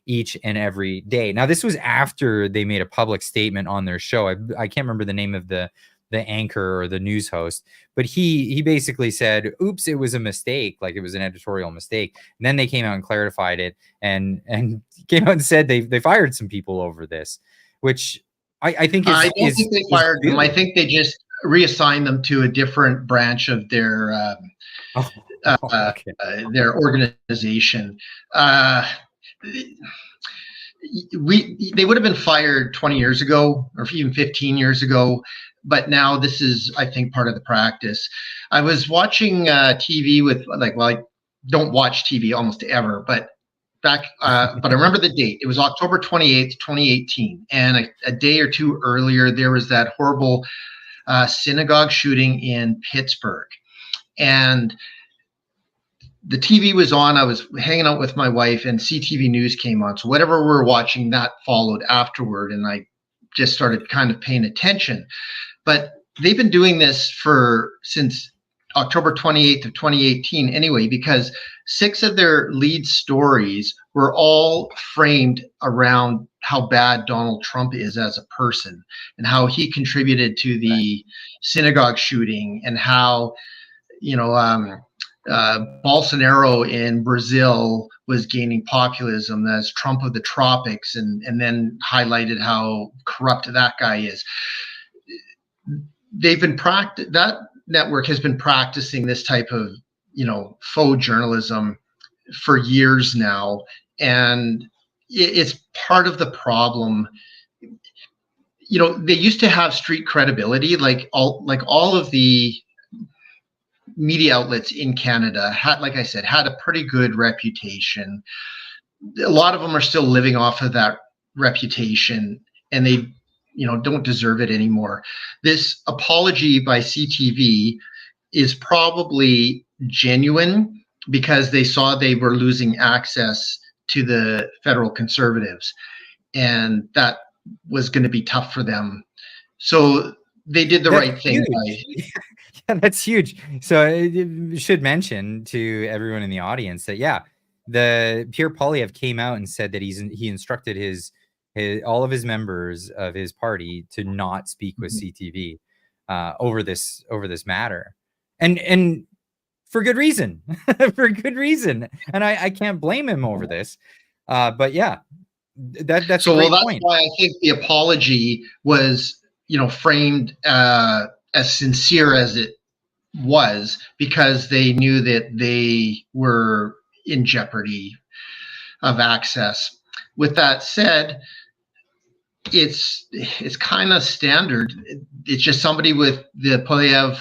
each and every day. Now, this was after they made a public statement on their show. I can't remember the name of the anchor or the news host, but he basically said, oops, it was a mistake, like it was an editorial mistake. And then they came out and clarified it and came out and said they fired some people over this, which I think is, I don't think they fired them. I think they just reassigned them to a different branch of their their organization. They would have been fired 20 years ago or even 15 years ago, but now this is, I think, part of the practice. I was watching TV with I don't watch TV almost ever, but back but I remember the date. It was October 28th, 2018, and a day or two earlier there was that horrible synagogue shooting in Pittsburgh, and the TV was on. I was hanging out with my wife, and CTV News came on. So whatever we were watching, that followed afterward, and I just started kind of paying attention. But they've been doing this since October 28th of 2018 anyway, because 6 of their lead stories were all framed around how bad Donald Trump is as a person and how he contributed to the synagogue shooting, and how, Bolsonaro in Brazil was gaining populism as Trump of the tropics, and then highlighted how corrupt that guy is. That network has been practicing this type of, faux journalism for years now, and it's part of the problem. They used to have street credibility, like all of the media outlets in Canada had, like I said, had a pretty good reputation. A lot of them are still living off of that reputation, and they, don't deserve it anymore. This apology by CTV is probably genuine because they saw they were losing access to the federal Conservatives, and that was going to be tough for them. So they did the right thing. Yeah, that's huge. So I should mention to everyone in the audience that, the Pierre Poilievre came out and said that he instructed all of his members of his party to not speak with CTV over this matter, and for good reason, and I can't blame him over this. But yeah, that's so. A great that's point. Why I think the apology was, framed as sincere as it was, because they knew that they were in jeopardy of access. With that said, it's kind of standard. It's just somebody with the Poilievre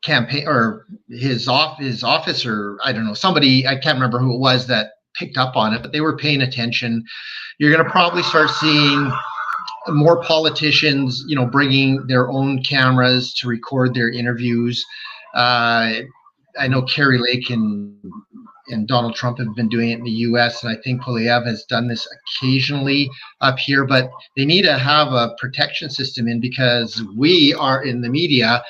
campaign, or his officer, I don't know, somebody, I can't remember who it was, that picked up on it, but they were paying attention. You're going to probably start seeing more politicians, bringing their own cameras to record their interviews. I know Carrie Lake and Donald Trump have been doing it in the U.S., and I think Poilievre has done this occasionally up here, but they need to have a protection system in, because we are in the media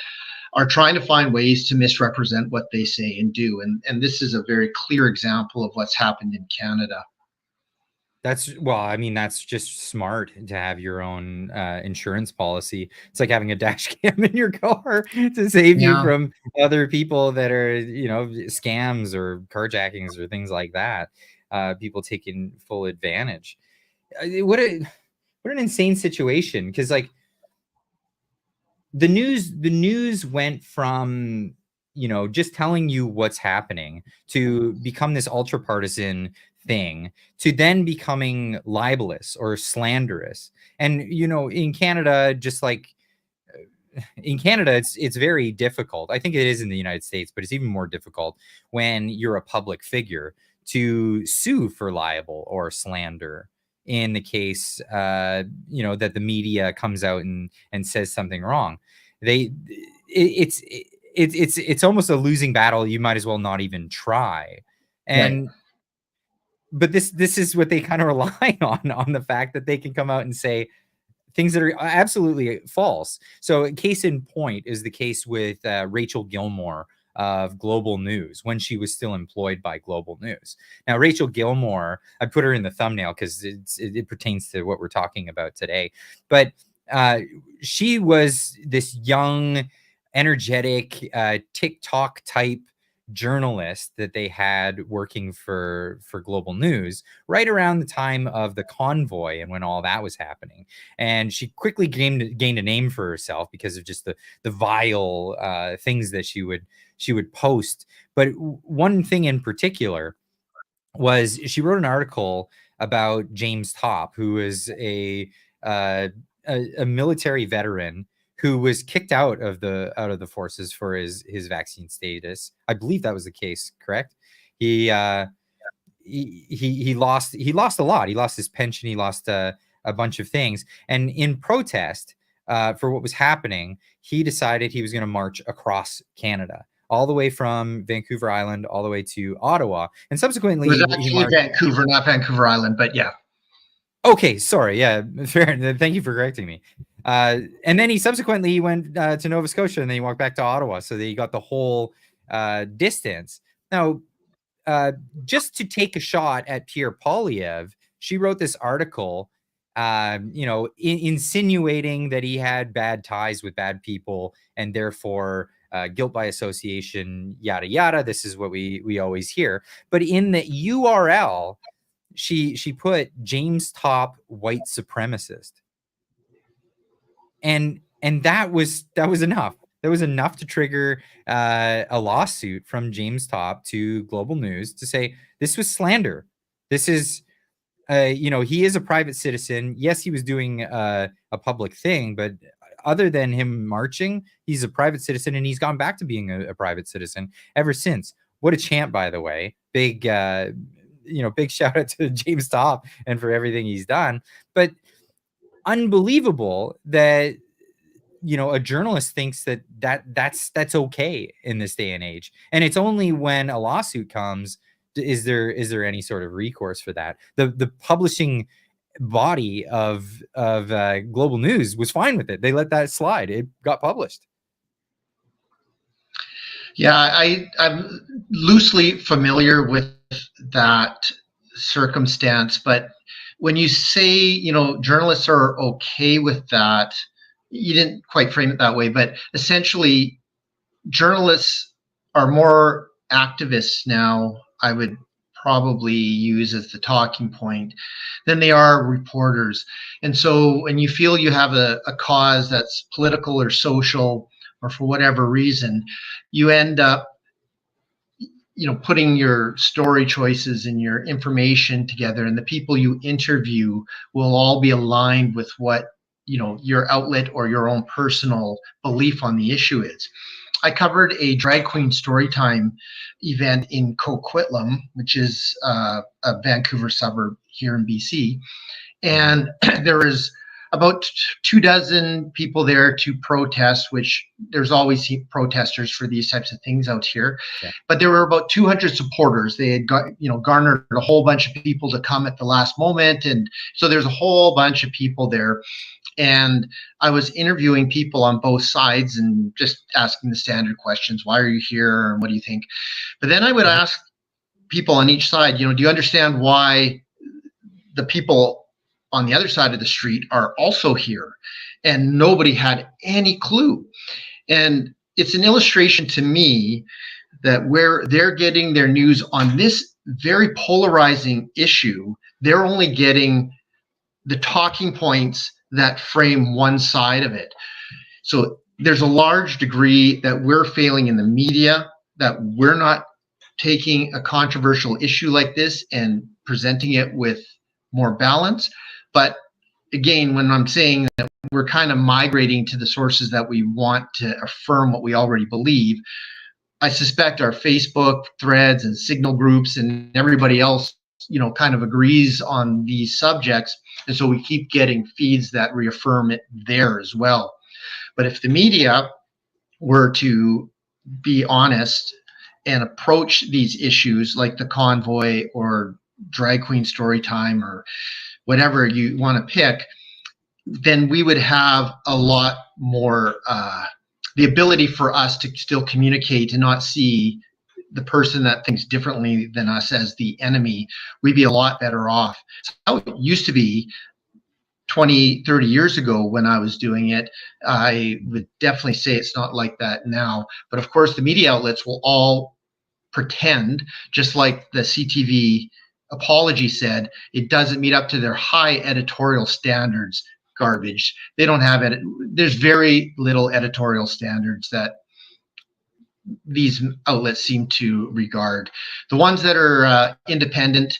are trying to find ways to misrepresent what they say and do. And this is a very clear example of what's happened in Canada. I mean, that's just smart to have your own insurance policy. It's like having a dash cam in your car to save you from other people that are, scams or carjackings or things like that. People taking full advantage. What an insane situation. Because like the news went from, just telling you what's happening to become this ultra partisan thing to then becoming libelous or slanderous. And, in Canada, just like in Canada, it's very difficult. I think it is in the United States, but it's even more difficult when you're a public figure to sue for libel or slander in the case, that the media comes out and says something wrong. It's almost a losing battle. You might as well not even try. And but this is what they kind of rely on the fact that they can come out and say things that are absolutely false. So case in point is the case with Rachel Gilmore of Global News when she was still employed by Global News. Now, Rachel Gilmore, I put her in the thumbnail because it pertains to what we're talking about today. But she was this young, energetic, TikTok type journalist that they had working for Global News right around the time of the convoy and when all that was happening. And she quickly gained a name for herself because of just the vile things that she would post. But one thing in particular was she wrote an article about James Topp, who is a military veteran who was kicked out of the forces for his vaccine status. I believe that was the case, correct? He lost a lot. He lost his pension. He lost a bunch of things. And in protest for what was happening, he decided he was going to march across Canada, all the way from Vancouver Island all the way to Ottawa. And subsequently, it was actually Vancouver, not Vancouver Island, but yeah. Okay, sorry. Yeah, fair. Thank you for correcting me. And then he subsequently went to Nova Scotia, and then he walked back to Ottawa, so that he got the whole distance. Now, just to take a shot at Pierre Poilievre, she wrote this article, insinuating that he had bad ties with bad people, and therefore guilt by association, yada yada. This is what we always hear. But in the URL, she put James Topp, white supremacist. And that was enough. That was enough to trigger a lawsuit from James Topp to Global News to say this was slander. This is, he is a private citizen. Yes, he was doing a public thing, but other than him marching, he's a private citizen, and he's gone back to being a private citizen ever since. What a champ, by the way. Big shout out to James Topp and for everything he's done. But unbelievable that a journalist thinks that's okay in this day and age. And it's only when a lawsuit comes is there any sort of recourse for that. The publishing body of Global News was fine with it. They let that slide. It got published. Yeah, I'm loosely familiar with that circumstance, but when you say, journalists are okay with that, you didn't quite frame it that way, but essentially journalists are more activists now, I would probably use as the talking point, than they are reporters. And so when you feel you have a cause that's political or social or for whatever reason, you end up putting your story choices and your information together, and the people you interview will all be aligned with what your outlet or your own personal belief on the issue is. I covered a drag queen storytime event in Coquitlam, which is a Vancouver suburb here in BC, and there was about 24 people there to protest, which there's always protesters for these types of things out here. Yeah. But there were about 200 supporters. They had garnered a whole bunch of people to come at the last moment. And so there's a whole bunch of people there. And I was interviewing people on both sides and just asking the standard questions. Why are you here? And what do you think? But then I would ask people on each side, do you understand why the people on the other side of the street are also here? And nobody had any clue. And it's an illustration to me that where they're getting their news on this very polarizing issue, they're only getting the talking points that frame one side of it. So there's a large degree that we're failing in the media, that we're not taking a controversial issue like this and presenting it with more balance. But again, when I'm saying that we're kind of migrating to the sources that we want to affirm what we already believe, I suspect our Facebook threads and signal groups and everybody else, kind of agrees on these subjects. And so we keep getting feeds that reaffirm it there as well. But if the media were to be honest and approach these issues like the convoy or drag queen story time or whatever you want to pick, then we would have a lot more the ability for us to still communicate and not see the person that thinks differently than us as the enemy. We'd be a lot better off. It's how it used to be 20, 30 years ago when I was doing it. I would definitely say it's not like that now. But of course, the media outlets will all pretend, just like the CTV apology said, it doesn't meet up to their high editorial standards. Garbage. They don't have it. There's very little editorial standards that these outlets seem to regard. The ones that are independent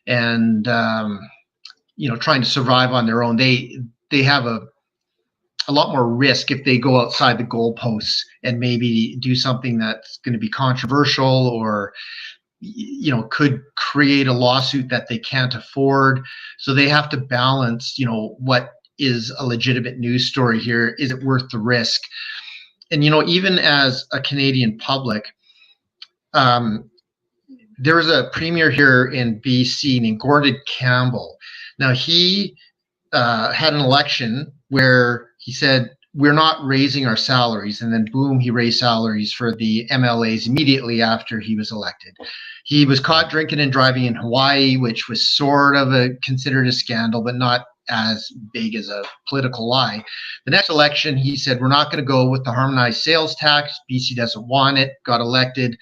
and trying to survive on their own, they have a lot more risk if they go outside the goalposts and maybe do something that's going to be controversial or could create a lawsuit that they can't afford. So they have to balance what is a legitimate news story here. Is it worth the risk? And even as a Canadian public, there was a premier here in BC named Gordon Campbell. Now he had an election where he said, we're not raising our salaries. And then boom, he raised salaries for the MLAs immediately after he was elected. He was caught drinking and driving in Hawaii, which was sort of considered a scandal, but not as big as a political lie. The next election, he said, we're not going to go with the harmonized sales tax. BC doesn't want it, got elected.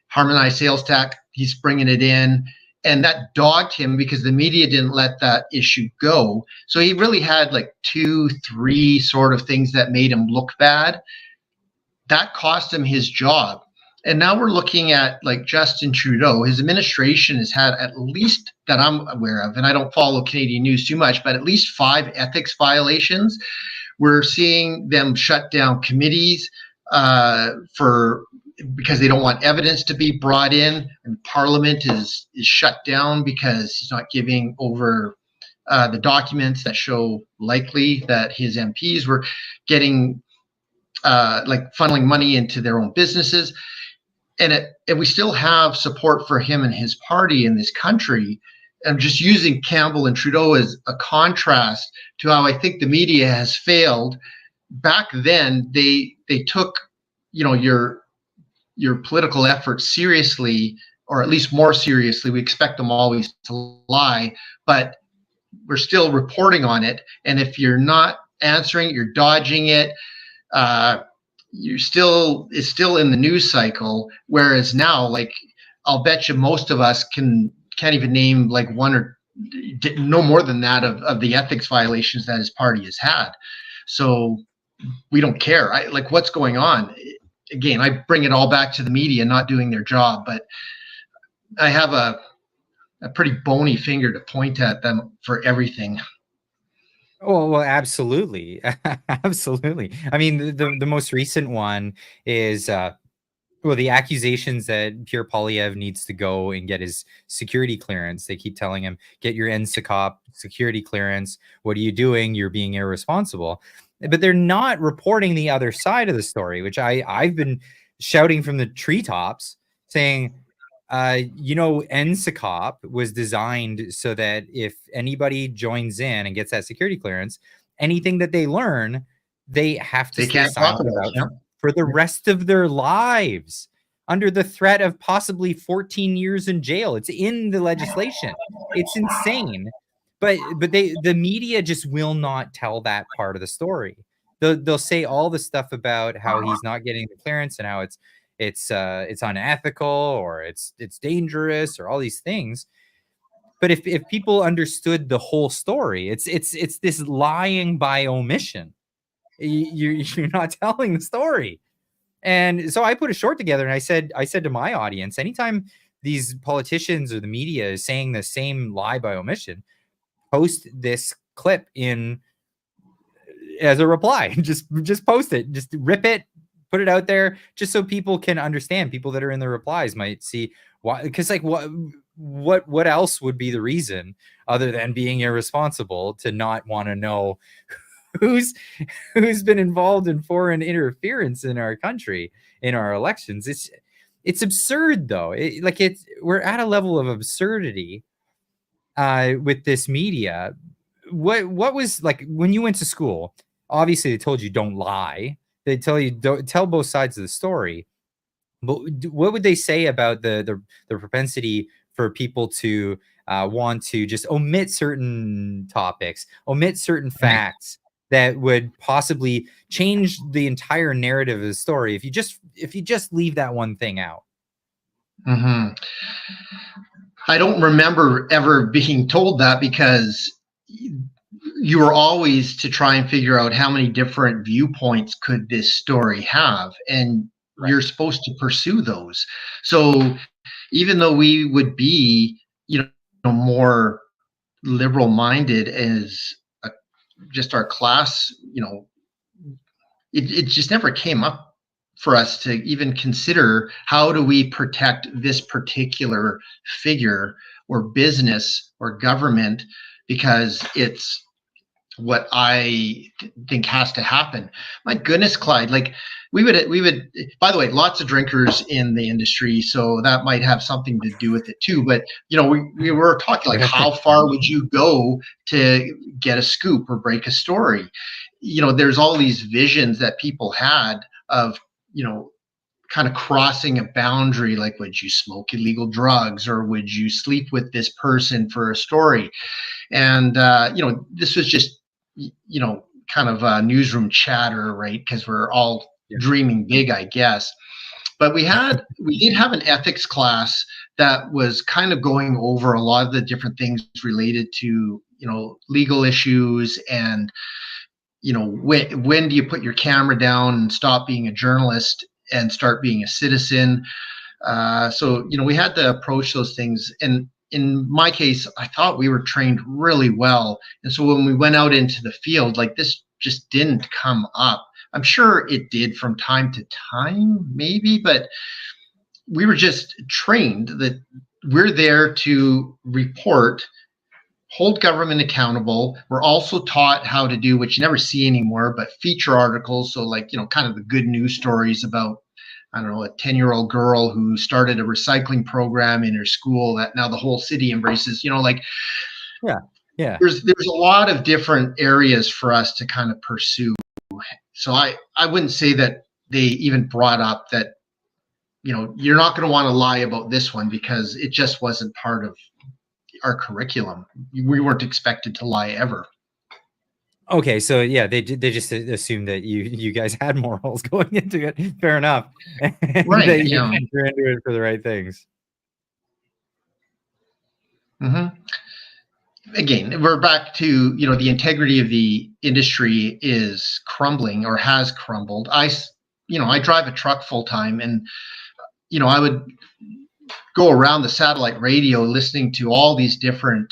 Harmonized sales tax, he's bringing it in. And that dogged him because the media didn't let that issue go. So he really had like 2, 3 sort of things that made him look bad. That cost him his job. And now we're looking at like Justin Trudeau. His administration has had, at least that I'm aware of, and I don't follow Canadian news too much, but at least 5 ethics violations. We're seeing them shut down committees because they don't want evidence to be brought in, and Parliament is shut down because he's not giving over the documents that show likely that his MPs were getting funneling money into their own businesses. And we still have support for him and his party in this country. I'm just using Campbell and Trudeau as a contrast to how I think the media has failed. Back then, they took, your political efforts seriously, or at least more seriously. We expect them always to lie, but we're still reporting on it. And if you're not answering, you're dodging it. It's still in the news cycle. Whereas now, like, I'll bet you most of us can't even name like one or no more than that of the ethics violations that his party has had. So we don't care. Like, what's going on? Again, I bring it all back to the media not doing their job, but I have a pretty bony finger to point at them for everything. Oh, well, absolutely. Absolutely. I mean, the most recent one is the accusations that Pierre Poilievre needs to go and get his security clearance. They keep telling him, get your NSICOP security clearance. What are you doing? You're being irresponsible. But they're not reporting the other side of the story, which I've been shouting from the treetops saying, NSICOP was designed so that if anybody joins in and gets that security clearance anything that they learn, they have to They stay can't talk silent about it. about Yeah. for the rest of their lives, under the threat of possibly 14 years in jail. It's in the legislation. It's insane. But the media just will not tell that part of the story. They'll say all the stuff about how he's not getting the clearance and how it's unethical or it's dangerous or all these things. But if people understood the whole story, it's this lying by omission. You're not telling the story. And so I put a short together and I said to my audience, anytime these politicians or the media is saying the same lie by omission, post this clip in as a reply. Just post it. Just rip it, put it out there, just so people can understand. People that are in the replies might see why. Because like what else would be the reason other than being irresponsible to not want to know who's been involved in foreign interference in our country, in our elections? It's absurd though. We're at a level of absurdity with this media. What was like when you went to school? Obviously, they told you don't lie. They tell you don't tell both sides of the story. But what would they say about the propensity for people to want to just omit certain topics, omit certain facts that would possibly change the entire narrative of the story if you just leave that one thing out? Mm-hmm. I don't remember ever being told that, because you were always to try and figure out how many different viewpoints could this story have, and you're supposed to pursue those. So even though we would be, more liberal minded as just our class, it just never came up for us to even consider, how do we protect this particular figure or business or government, because it's what I think has to happen. My goodness, Clyde, like we would, by the way, lots of drinkers in the industry, so that might have something to do with it too. But, we were talking like, how far would you go to get a scoop or break a story? There's all these visions that people had of, kind of crossing a boundary, like, would you smoke illegal drugs, or would you sleep with this person for a story? And, this was just, kind of newsroom chatter, right? Because we're all dreaming big, I guess. But we did have an ethics class that was kind of going over a lot of the different things related to, legal issues, and, when do you put your camera down and stop being a journalist and start being a citizen? So, we had to approach those things. And in my case, I thought we were trained really well. And so when we went out into the field, like, this just didn't come up. I'm sure it did from time to time, maybe, but we were just trained that we're there to report, hold government accountable. We're also taught how to do, which you never see anymore, but feature articles. So like, kind of the good news stories about, I don't know, a 10-year-old girl who started a recycling program in her school that now the whole city embraces, Yeah. There's a lot of different areas for us to kind of pursue. So I wouldn't say that they even brought up that, you're not going to want to lie about this one, because it just wasn't part of our curriculum. We weren't expected to lie ever. Okay, so yeah, they just assumed that you guys had morals going into it. Fair enough. And Right. that you're into it for the right things. Mm-hmm. Again, we're back to, the integrity of the industry is crumbling, or has crumbled. I drive a truck full time, and, I would go around the satellite radio listening to all these different,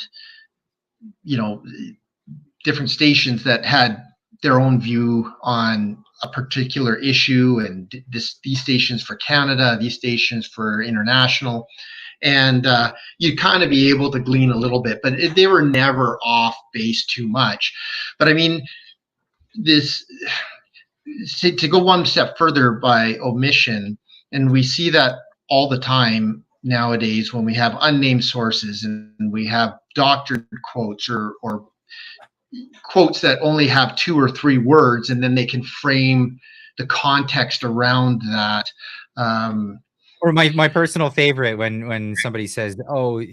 different stations that had their own view on a particular issue, and these stations for Canada, these stations for international. And you'd kind of be able to glean a little bit, but they were never off base too much. But I mean, this to go one step further by omission, and we see that all the time nowadays when we have unnamed sources and we have doctored quotes or quotes that only have 2 or 3 words, and then they can frame the context around that. Or my personal favorite when somebody says, "Oh,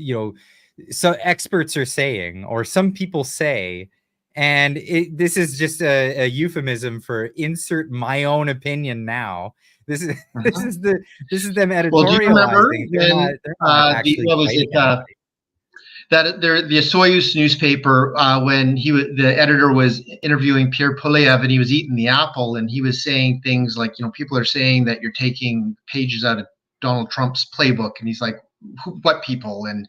so experts are saying," or some people say, and this is just a euphemism for insert my own opinion now. This is this Mhm. is the this is them Well, do you remember editorializing. when They're not actually what was it? fighting anybody. That there, the Soyuz newspaper, when the editor was interviewing Pierre Poilievre, and he was eating the apple, and he was saying things like, people are saying that you're taking pages out of Donald Trump's playbook, and he's like, what people? And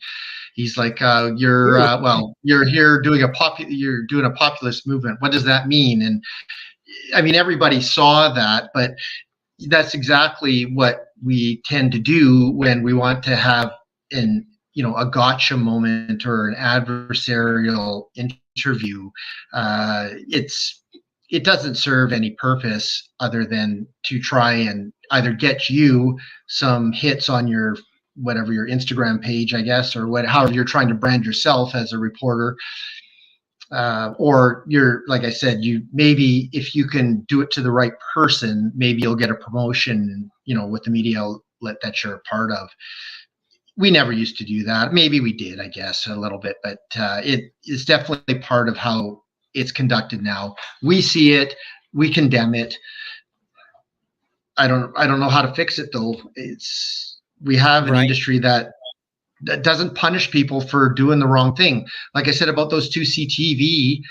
he's like, Ooh. you're here doing you're doing a populist movement. What does that mean? And I mean, everybody saw that, but that's exactly what we tend to do when we want to have a gotcha moment or an adversarial interview. It doesn't serve any purpose other than to try and either get you some hits on your Instagram page, I guess, or however you're trying to brand yourself as a reporter, or you're, like I said, maybe if you can do it to the right person, maybe you'll get a promotion, with the media outlet that you're a part of. We never used to do that. Maybe we did, I guess, a little bit, but it is definitely part of how it's conducted now. We see it, we condemn it. I don't know how to fix it though. We have an Right. industry that doesn't punish people for doing the wrong thing. Like I said about those two CTV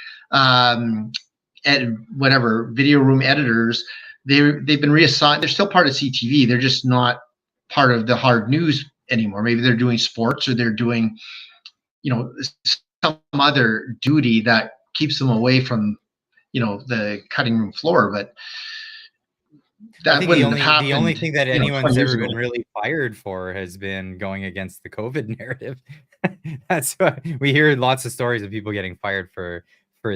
video room editors, they've been reassigned. They're still part of CTV. They're just not part of the hard news anymore. Maybe they're doing sports, or they're doing, some other duty that keeps them away from, the cutting room floor. But I that think the wouldn't have only the only happened, thing that 20 anyone's years ever ago. been really fired for has been going against the COVID narrative. That's why we hear lots of stories of people getting fired for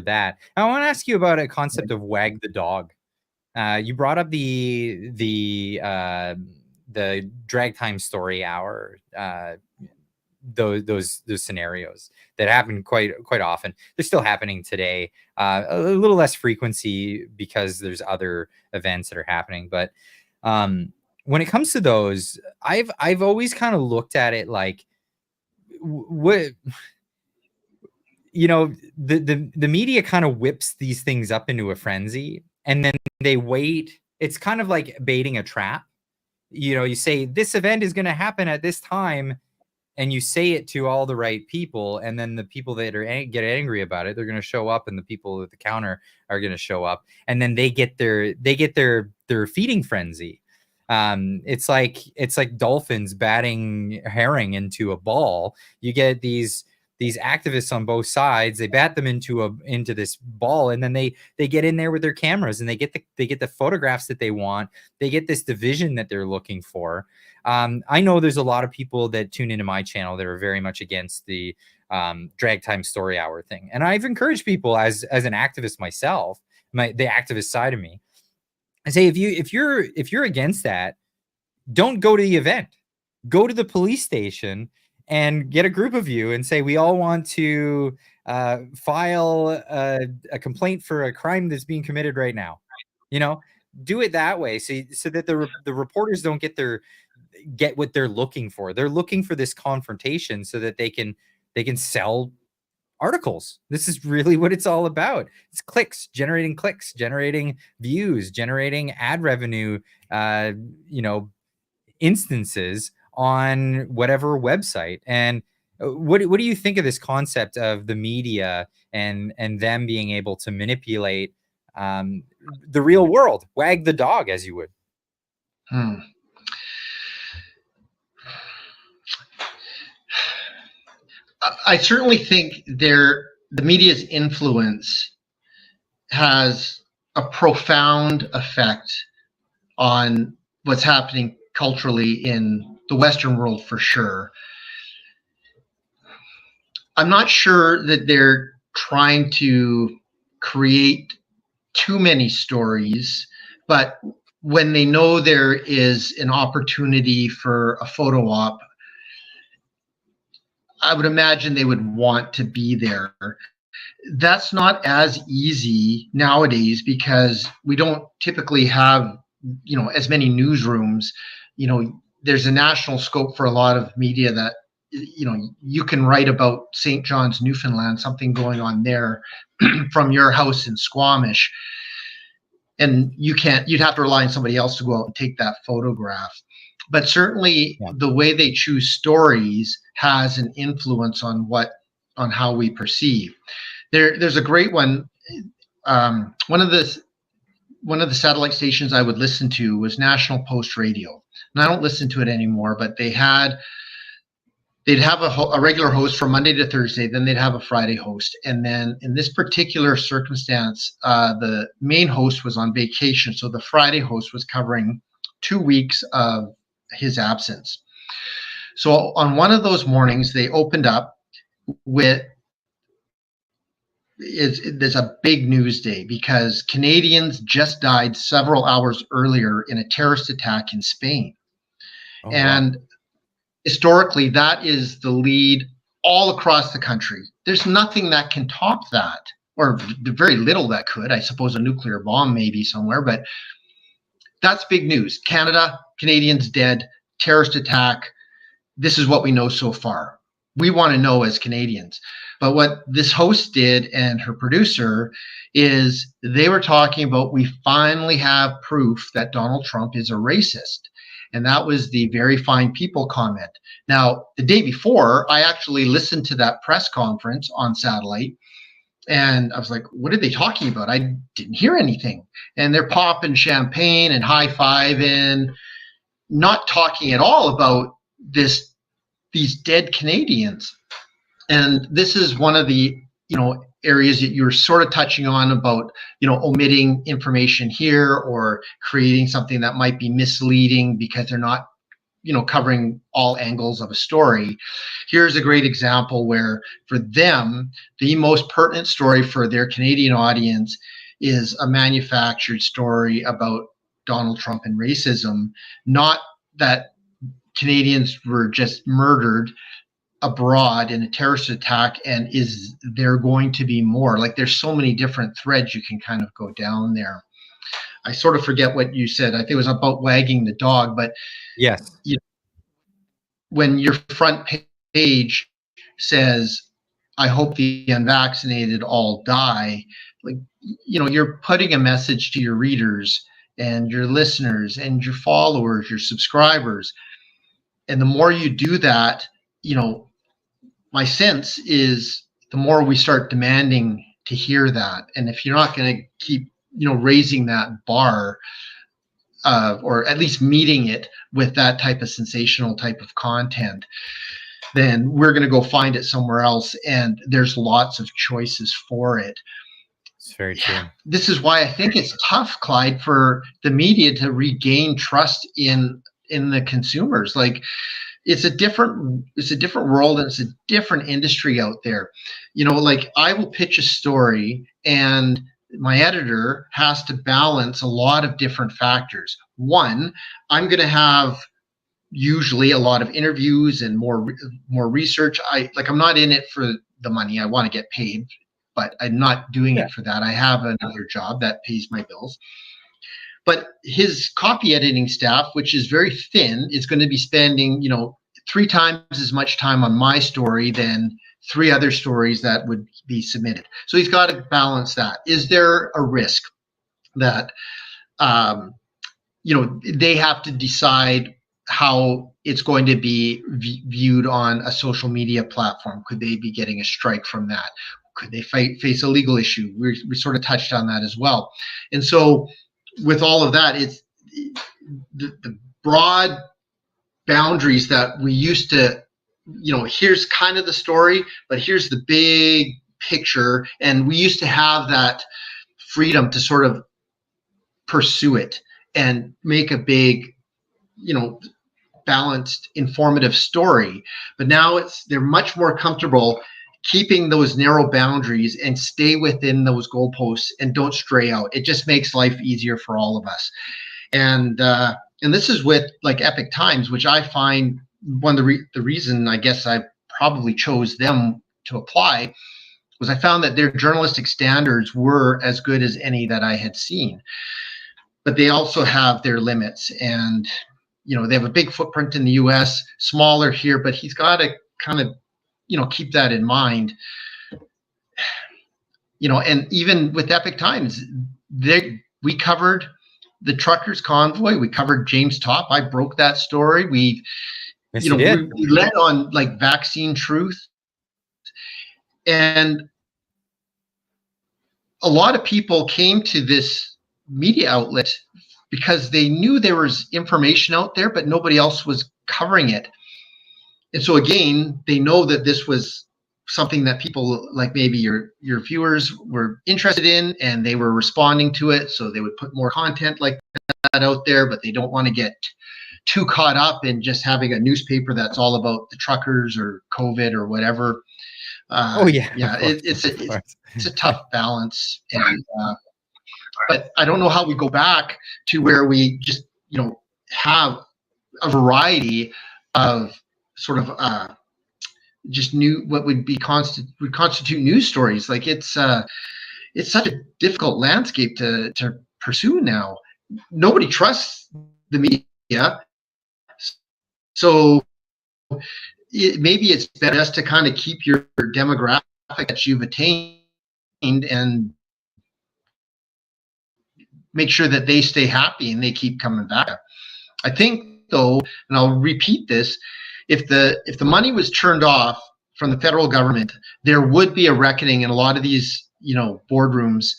that. I want to ask you about a concept of wag the dog. You brought up the drag time story hour, those scenarios that happen quite often. They're still happening today, a little less frequency because there's other events that are happening. But when it comes to those, I've always kind of looked at it like, what, the media kind of whips these things up into a frenzy, and then they wait. It's kind of like baiting a trap. You say this event is going to happen at this time, and you say it to all the right people, and then the people that get angry about it, they're going to show up, and the people at the counter are going to show up, and then they get their feeding frenzy. It's like dolphins batting herring into a ball. You get these activists on both sides. They bat them into this ball, and then they get in there with their cameras, and they get the photographs that they want. They get this division that they're looking for. I know there's a lot of people that tune into my channel that are very much against the drag time story hour thing, and I've encouraged people as an activist myself, the activist side of me. I say, if you're against that, don't go to the event. Go to the police station and get a group of you and say, we all want to file a complaint for a crime that's being committed right now. Do it that way, so that the reporters don't get what they're looking for. They're looking for this confrontation so that they can sell articles. This is really what it's all about. It's clicks, generating views, generating ad revenue, instances on whatever website. And what do you think of this concept of the media and them being able to manipulate the real world, wag the dog, as you would? I certainly think the media's influence has a profound effect on what's happening culturally in the Western world, for sure. I'm not sure that they're trying to create too many stories, but when they know there is an opportunity for a photo op, I would imagine they would want to be there. That's not as easy nowadays because we don't typically have, as many newsrooms. There's a national scope for a lot of media that, you can write about St. John's, Newfoundland, something going on there from your house in Squamish, and you'd have to rely on somebody else to go out and take that photograph. But certainly the way they choose stories has an influence on how we perceive. There's a great one. One of the satellite stations I would listen to was National Post Radio, and I don't listen to it anymore. But they'd have a regular host from Monday to Thursday, then they'd have a Friday host, and then in this particular circumstance, the main host was on vacation, so the Friday host was covering 2 weeks of his absence. So on one of those mornings, they opened up with there's a big news day because Canadians just died several hours earlier in a terrorist attack in Spain. Oh, and wow. Historically, that is the lead all across the country. There's nothing that can top that, or very little that could. I suppose a nuclear bomb maybe somewhere, but that's big news. Canadians dead, terrorist attack. This is what we know so far. We want to know as Canadians. But what this host did and her producer is they were talking about, we finally have proof that Donald Trump is a racist. And that was the very fine people comment. Now, the day before, I actually listened to that press conference on satellite, and I was like, what are they talking about? I didn't hear anything. And they're popping champagne and high-fiving, not talking at all about these dead Canadians. And this is one of the, areas that you're sort of touching on about, omitting information here or creating something that might be misleading because they're not, covering all angles of a story. Here's a great example where for them, the most pertinent story for their Canadian audience is a manufactured story about Donald Trump and racism, not that Canadians were just murdered abroad in a terrorist attack, and is there going to be more? Like, there's so many different threads you can kind of go down there. I sort of forget what you said. I think it was about wagging the dog, but yes, when your front page says, I hope the unvaccinated all die, you're putting a message to your readers and your listeners and your followers, your subscribers. And the more you do that, my sense is the more we start demanding to hear that. And if you're not going to keep, raising that bar, or at least meeting it with that type of sensational type of content, then we're going to go find it somewhere else. And there's lots of choices for it. It's very true. This is why I think it's tough, Clyde, for the media to regain trust in the consumers. Like, it's a different world, and it's a different industry out there. Like, I will pitch a story and my editor has to balance a lot of different factors. One, I'm going to have usually a lot of interviews and more research. I'm not in it for the money. I want to get paid, but I'm not doing it for that. I have another job that pays my bills. But his copy editing staff, which is very thin, is going to be spending, 3 times as much time on my story than 3 other stories that would be submitted. So he's got to balance that. Is there a risk that, they have to decide how it's going to be viewed on a social media platform? Could they be getting a strike from that? Could they face a legal issue? We sort of touched on that as well. And so with all of that, it's the broad boundaries that we used to, here's kind of the story, but here's the big picture. And we used to have that freedom to sort of pursue it and make a big, balanced, informative story. But now they're much more comfortable keeping those narrow boundaries and stay within those goalposts and don't stray out. It just makes life easier for all of us. And this is with like Epic Times, which I find one of the reason I guess I probably chose them to apply was I found that their journalistic standards were as good as any that I had seen, but they also have their limits. And they have a big footprint in the U.S., smaller here, but he's got to kind of keep that in mind. And even with Epic Times, we covered the truckers convoy. We covered James Top. I broke that story. We led on like vaccine truth. And a lot of people came to this media outlet because they knew there was information out there, but nobody else was covering it. And so again, they know that this was something that people like maybe your viewers were interested in, and they were responding to it. So they would put more content like that out there, but they don't want to get too caught up in just having a newspaper that's all about the truckers or COVID or whatever. It's a tough balance. And but I don't know how we go back to where we just have a variety of sort of just new what would constitute news stories. Like it's such a difficult landscape to pursue now. Nobody trusts the media, so maybe it's better just to kind of keep your demographic that you've attained and make sure that they stay happy and they keep coming back. I think though, and I'll repeat this, if the money was turned off from the federal government, there would be a reckoning in a lot of these boardrooms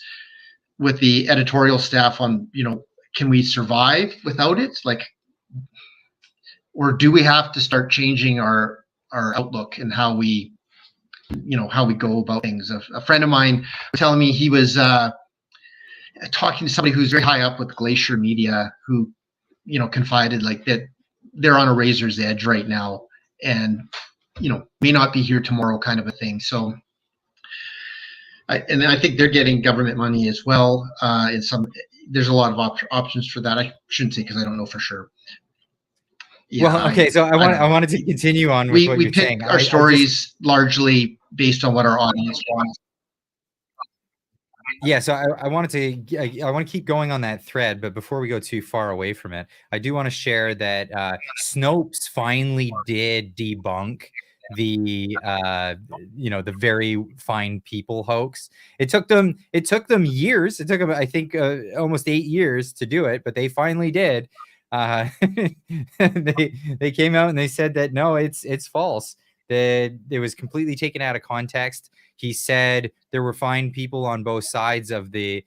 with the editorial staff on can we survive without it, like, or do we have to start changing our outlook and how we go about things. A friend of mine was telling me he was talking to somebody who's very high up with Glacier Media, who confided like that they're on a razor's edge right now, and may not be here tomorrow, kind of a thing. So and I think they're getting government money as well. There's a lot of options for that. I shouldn't say because I don't know for sure. Yeah, well, okay. So I wanted to continue on with what you're saying. Our stories largely based on what our audience wants. Yeah, so I want to keep going on that thread, but before we go too far away from it, I do want to share that Snopes finally did debunk the the very fine people hoax. It took them years. It took them, I think, almost 8 years to do it, but they finally did. They came out and they said that no, it's false. That it was completely taken out of context. He said there were fine people on both sides of the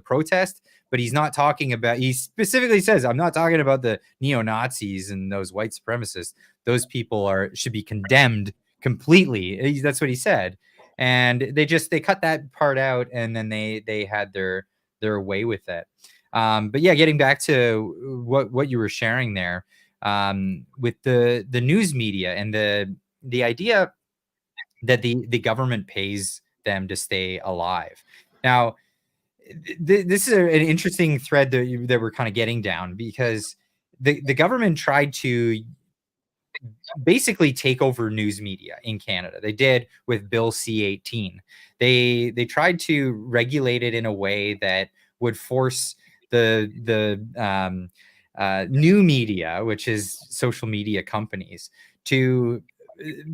protest, but he's not talking about. He specifically says, "I'm not talking about the neo-Nazis and those white supremacists. Those people should be condemned completely." That's what he said, and they cut that part out, and then they had their way with it. But yeah, getting back to what you were sharing there, with the news media and the idea that the government pays them to stay alive. Now, this is an interesting thread that we're kind of getting down, because the government tried to basically take over news media in Canada. They did with Bill C-18. They tried to regulate it in a way that would force the new media, which is social media companies, to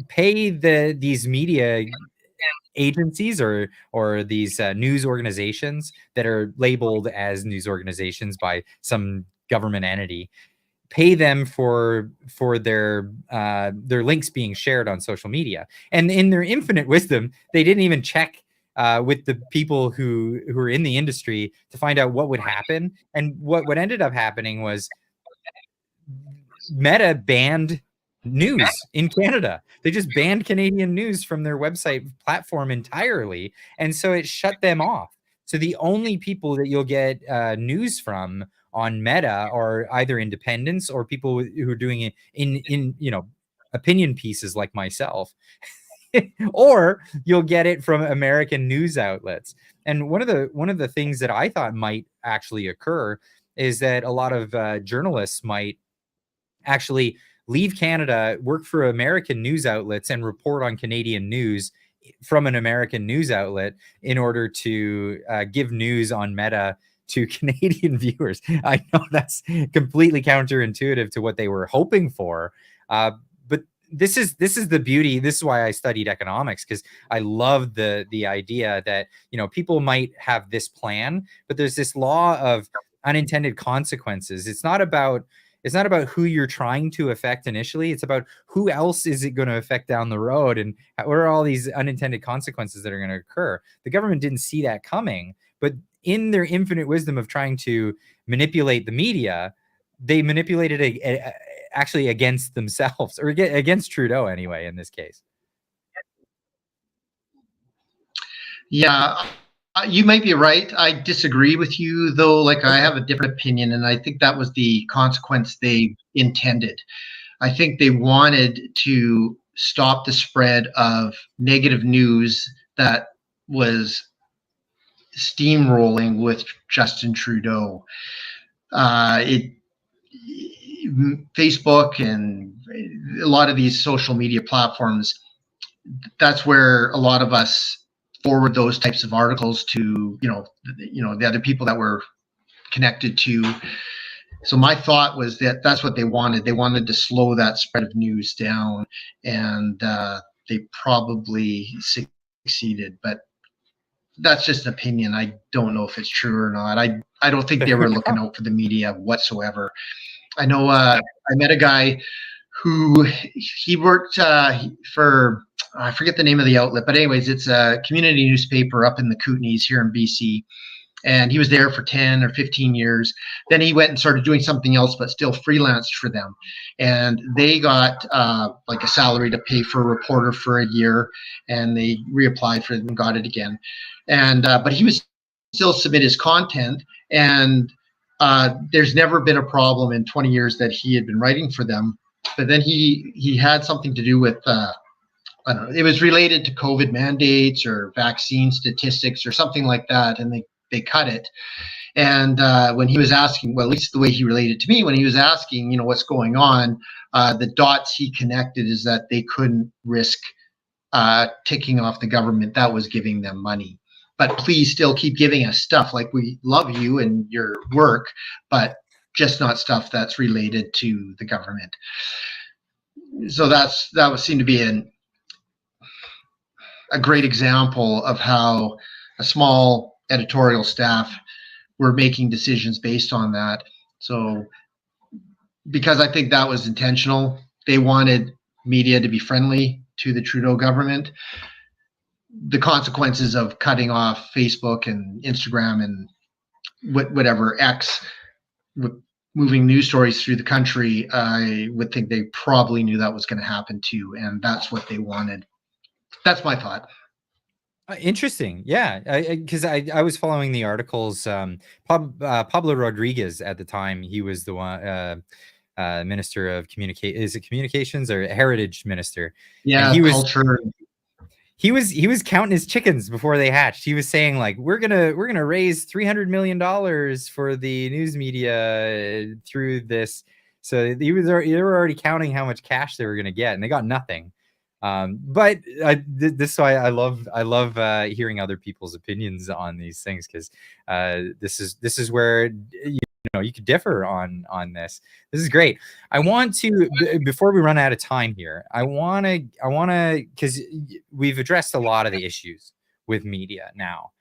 pay these media agencies or these news organizations that are labeled as news organizations by some government entity, pay them for their links being shared on social media. And in their infinite wisdom, they didn't even check with the people who are in the industry to find out what would happen. And what ended up happening was Meta banned news in Canada. They just banned Canadian news from their website platform entirely, and so it shut them off. So the only people that you'll get news from on Meta are either independents or people who are doing it in opinion pieces like myself, or you'll get it from American news outlets. And one of the things that I thought might actually occur is that a lot of journalists might actually leave Canada, work for American news outlets, and report on Canadian news from an American news outlet in order to give news on Meta to Canadian viewers. I know that's completely counterintuitive to what they were hoping for, but this is the beauty. This is why I studied economics, because I love the idea that, you know, people might have this plan, but there's this law of unintended consequences. It's not about who you're trying to affect initially. It's about who else is it going to affect down the road, and what are all these unintended consequences that are going to occur. The government didn't see that coming, but in their infinite wisdom of trying to manipulate the media, they manipulated it actually against themselves, or against Trudeau anyway, in this case. Yeah, you might be right. I disagree with you, though. Like, I have a different opinion, and I think that was the consequence they intended. I think they wanted to stop the spread of negative news that was steamrolling with Justin Trudeau. Facebook and a lot of these social media platforms, that's where a lot of us forward those types of articles to, the other people that we're connected to. So my thought was that that's what they wanted. They wanted to slow that spread of news down, and they probably succeeded. But that's just an opinion. I don't know if it's true or not. I don't think they were looking out for the media whatsoever. I know I met a guy who he worked for, I forget the name of the outlet, but anyways, it's a community newspaper up in the Kootenays here in BC. And he was there for 10 or 15 years. Then he went and started doing something else, but still freelanced for them. And they got like a salary to pay for a reporter for a year, and they reapplied for it and got it again. And but he was still submit his content, and there's never been a problem in 20 years that he had been writing for them. But then he had something to do with I don't know, it was related to COVID mandates or vaccine statistics or something like that, and they cut it. And when he was asking, well, at least the way he related to me, when he was asking, what's going on, the dots he connected is that they couldn't risk ticking off the government that was giving them money. But please still keep giving us stuff. Like, we love you and your work, but just not stuff that's related to the government. So that would seem to be a great example of how a small editorial staff were making decisions based on that. So, because I think that was intentional, they wanted media to be friendly to the Trudeau government. The consequences of cutting off Facebook and Instagram and whatever X, moving news stories through the country, I would think they probably knew that was going to happen too, and that's what they wanted. That's my thought. Interesting. Yeah, because I was following the articles. Pablo Rodriguez at the time, he was the one minister of communications or heritage minister. Yeah, and he culture. He was counting his chickens before they hatched. He was saying, like, we're gonna raise $300 million for the news media through this. So they were already counting how much cash they were gonna get, and they got nothing. But I love hearing other people's opinions on these things, because this is where you could differ on this. This is great. I want to, before we run out of time here, I want to, because we've addressed a lot of the issues with media now.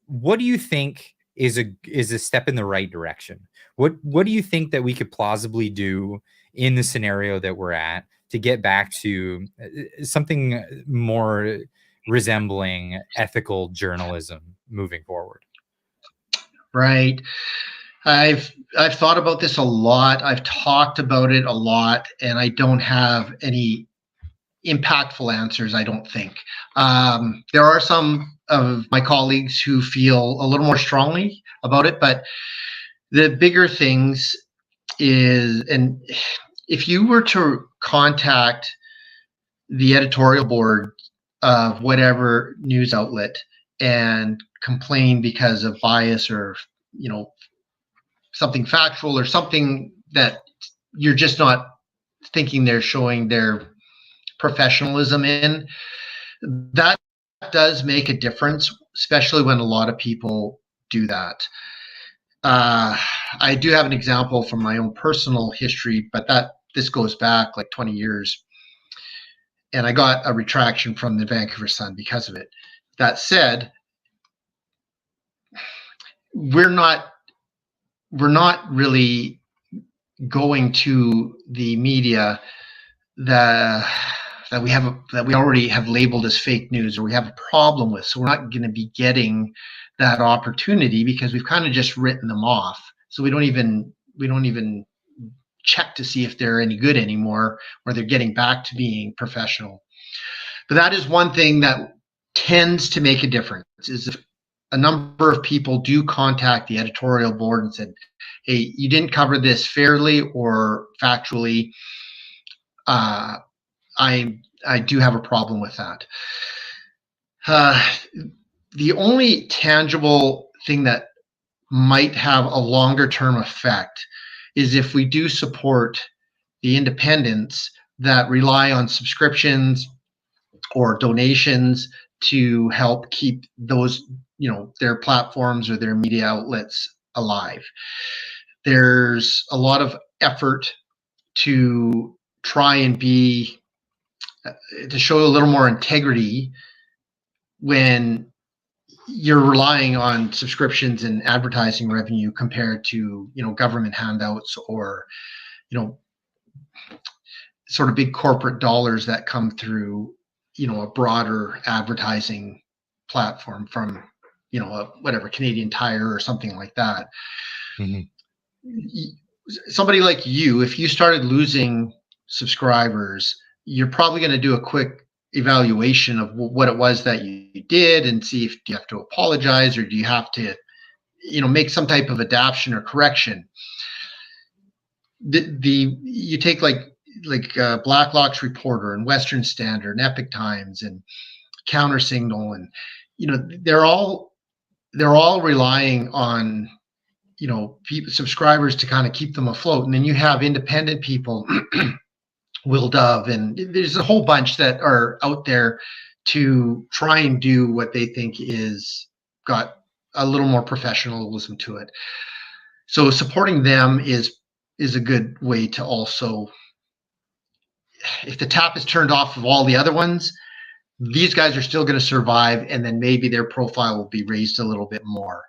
What do you think is a step in the right direction? What do you think that we could plausibly do in the scenario that we're at to get back to something more resembling ethical journalism moving forward? Right. I've thought about this a lot. I've talked about it a lot, and I don't have any impactful answers, I don't think. There are some of my colleagues who feel a little more strongly about it, but the bigger things is, and if you were to contact the editorial board of whatever news outlet and complain because of bias or something factual or something that you're just not thinking they're showing their professionalism in, that does make a difference, especially when a lot of people do that. I do have an example from my own personal history, but this goes back like 20 years. And I got a retraction from the Vancouver Sun because of it. That said, we're not really going to the media that we already have labeled as fake news or we have a problem with. So we're not going to be getting that opportunity because we've kind of just written them off. So we don't even check to see if they're any good anymore or they're getting back to being professional. But that is one thing that tends to make a difference, is if a number of people do contact the editorial board and said, hey, you didn't cover this fairly or factually, I do have a problem with that. The only tangible thing that might have a longer term effect is if we do support the independents that rely on subscriptions or donations to help keep those, their platforms or their media outlets alive. There's a lot of effort to try and to show a little more integrity when you're relying on subscriptions and advertising revenue compared to, government handouts or, sort of big corporate dollars that come through, a broader advertising platform from, whatever, Canadian Tire or something like that. Mm-hmm. Somebody like you, if you started losing subscribers, you're probably going to do a quick evaluation of what it was that you did and see if you have to apologize or do you have to, make some type of adaptation or correction. You take like Blacklock's Reporter and Western Standard and Epic Times and Counter Signal, and they're all relying on subscribers to kind of keep them afloat. And then you have independent people, Will Dove, and there's a whole bunch that are out there to try and do what they think is got a little more professionalism to it. So supporting them is a good way to also, if the tap is turned off of all the other ones, these guys are still going to survive, and then maybe their profile will be raised a little bit more.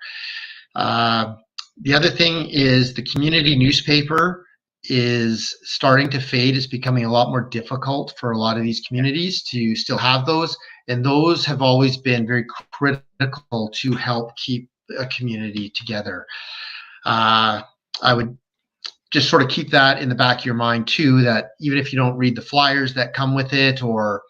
The other thing is the community newspaper is starting to fade. It's becoming a lot more difficult for a lot of these communities to still have those, and those have always been very critical to help keep a community together. I would just sort of keep that in the back of your mind too, that even if you don't read the flyers that come with it, or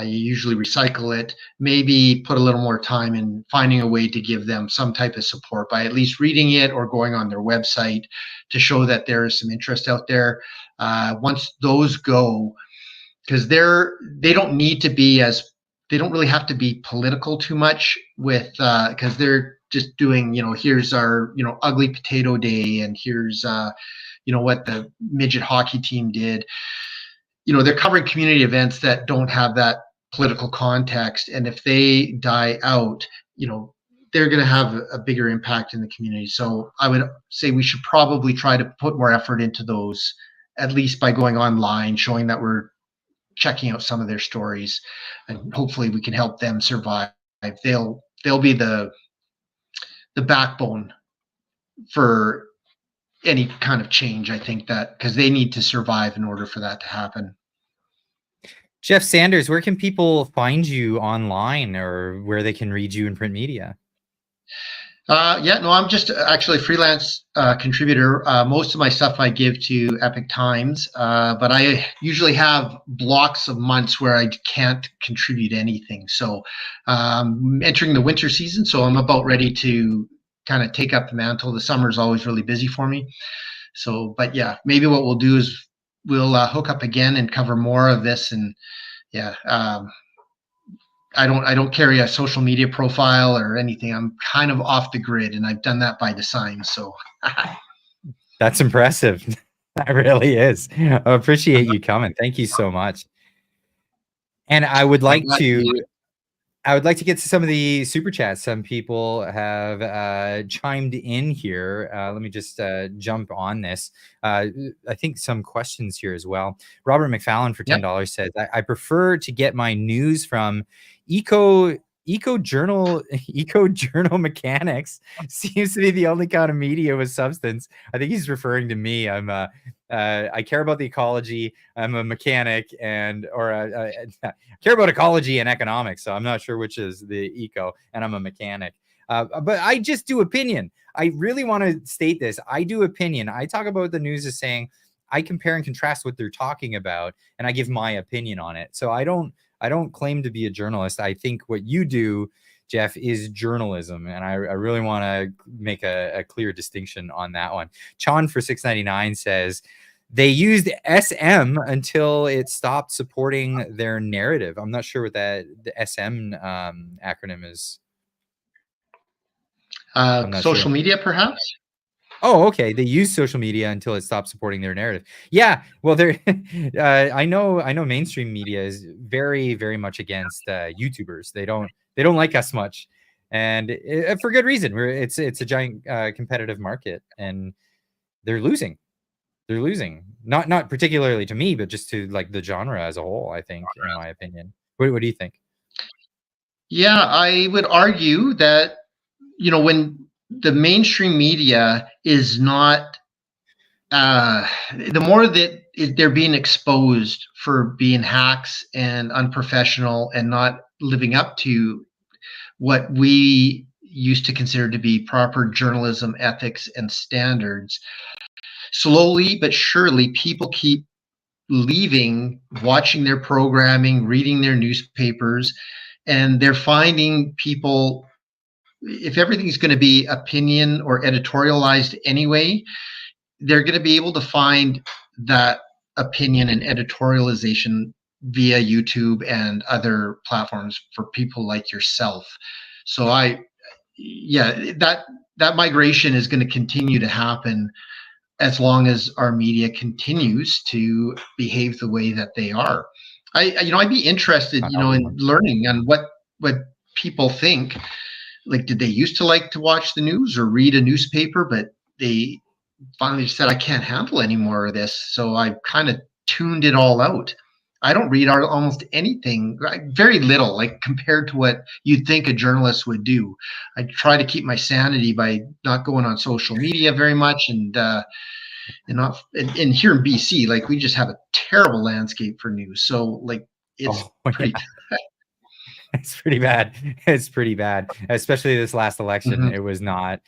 you usually recycle it, maybe put a little more time in finding a way to give them some type of support by at least reading it or going on their website to show that there is some interest out there. Once those go, because they don't really have to be political too much with, because they're just doing, here's our, ugly potato day, and here's, what the midget hockey team did. They're covering community events that don't have that political context. And if they die out, they're going to have a bigger impact in the community. So I would say we should probably try to put more effort into those, at least by going online, showing that we're checking out some of their stories, and hopefully we can help them survive. They'll be the backbone for any kind of change, I think, that because they need to survive in order for that to happen. Jeff Sanders, where can people find you online, or where they can read you in print media? I'm just actually a freelance contributor. Most of my stuff I give to Epic Times, but I usually have blocks of months where I can't contribute anything. So entering the winter season, so I'm about ready to kind of take up the mantle. The summer is always really busy for me. So, but yeah, maybe what we'll do is we'll hook up again and cover more of this. And yeah, I don't carry a social media profile or anything. I'm kind of off the grid, and I've done that by design. So that's impressive. That really is. I appreciate you coming. Thank you so much. And I would like But, to yeah. get to some of the super chats. Some people have chimed in here. Let me just jump on this. I think some questions here as well. Robert McFallon for Yep. $10 says, I prefer to get my news from eco journal mechanics. Seems to be the only kind of media with substance. I think he's referring to me. I care about the ecology. I'm a mechanic I care about ecology and economics, so I'm not sure which is the eco, and I'm a mechanic. But I just do opinion. I really want to state this. I do opinion. I talk about the news as saying I compare and contrast what they're talking about, and I give my opinion on it. So I don't claim to be a journalist. I think what you do, Jeff, is journalism, and I really want to make a clear distinction on that one. Chon for $6.99 says, they used SM until it stopped supporting their narrative. I'm not sure what the SM acronym is. I'm not social sure. media, perhaps. Oh, okay. They use social media until it stopped supporting their narrative. Yeah. Well, they're. I know mainstream media is very, very much against YouTubers. They don't like us much, and for good reason. It's a giant competitive market, and they're losing. They're losing. Not particularly to me, but just to like the genre as a whole, I think, in my opinion. What do you think? Yeah, I would argue that, when the mainstream media is not, the more that they're being exposed for being hacks and unprofessional and not living up to what we used to consider to be proper journalism ethics and standards, slowly but surely people keep leaving, watching their programming, reading their newspapers, and they're finding people, if everything's going to be opinion or editorialized anyway, they're going to be able to find that opinion and editorialization via YouTube and other platforms for people like yourself. So that migration is going to continue to happen as long as our media continues to behave the way that they are. I'd be interested, in learning on what people think. Like, did they used to like to watch the news or read a newspaper, but they finally said, I can't handle any more of this. So I kind of tuned it all out. I don't read almost anything, very little, like compared to what you'd think a journalist would do. I try to keep my sanity by not going on social media very much, and not. And here in BC, like, we just have a terrible landscape for news. So like, it's pretty. Yeah. It's pretty bad. It's pretty bad, especially this last election. Mm-hmm. It was not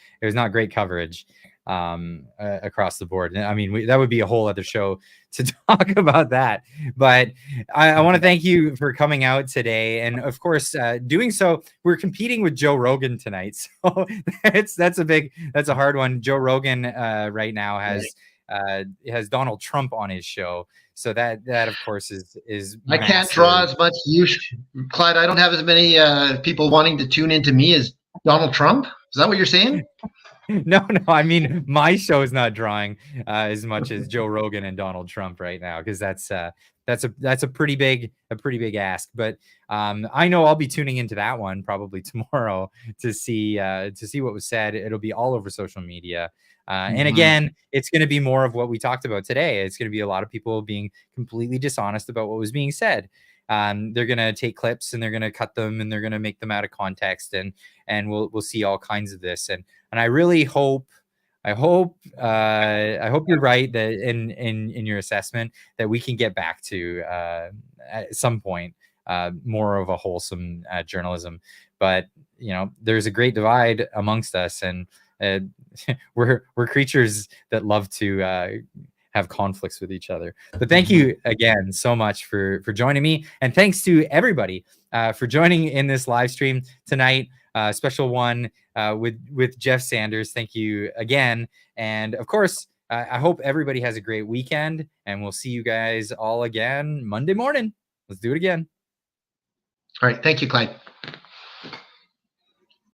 great coverage across the board. I mean, that would be a whole other show to talk about that. But I want to thank you for coming out today, and of course, doing so. We're competing with Joe Rogan tonight, so that's a hard one. Joe Rogan right now has Donald Trump on his show. So that of course is I can't draw as much use, Clyde. I don't have as many people wanting to tune into me as Donald Trump. Is that what you're saying? No, I mean, my show is not drawing as much as Joe Rogan and Donald Trump right now, because that's a pretty big ask. But I know I'll be tuning into that one probably tomorrow to see what was said. It'll be all over social media. And again, it's going to be more of what we talked about today. It's going to be a lot of people being completely dishonest about what was being said. They're going to take clips and they're going to cut them and they're going to make them out of context, and we'll see all kinds of this. And I really hope you're right that in your assessment that we can get back to at some point more of a wholesome journalism. But there's a great divide amongst us, and we're creatures that love to have conflicts with each other. But thank you again so much for joining me, and thanks to everybody for joining in this live stream tonight. Special one with Jeff Sanders. Thank you again, and of course, I hope everybody has a great weekend, and we'll see you guys all again Monday morning. Let's do it again. All right. Thank you, Clyde.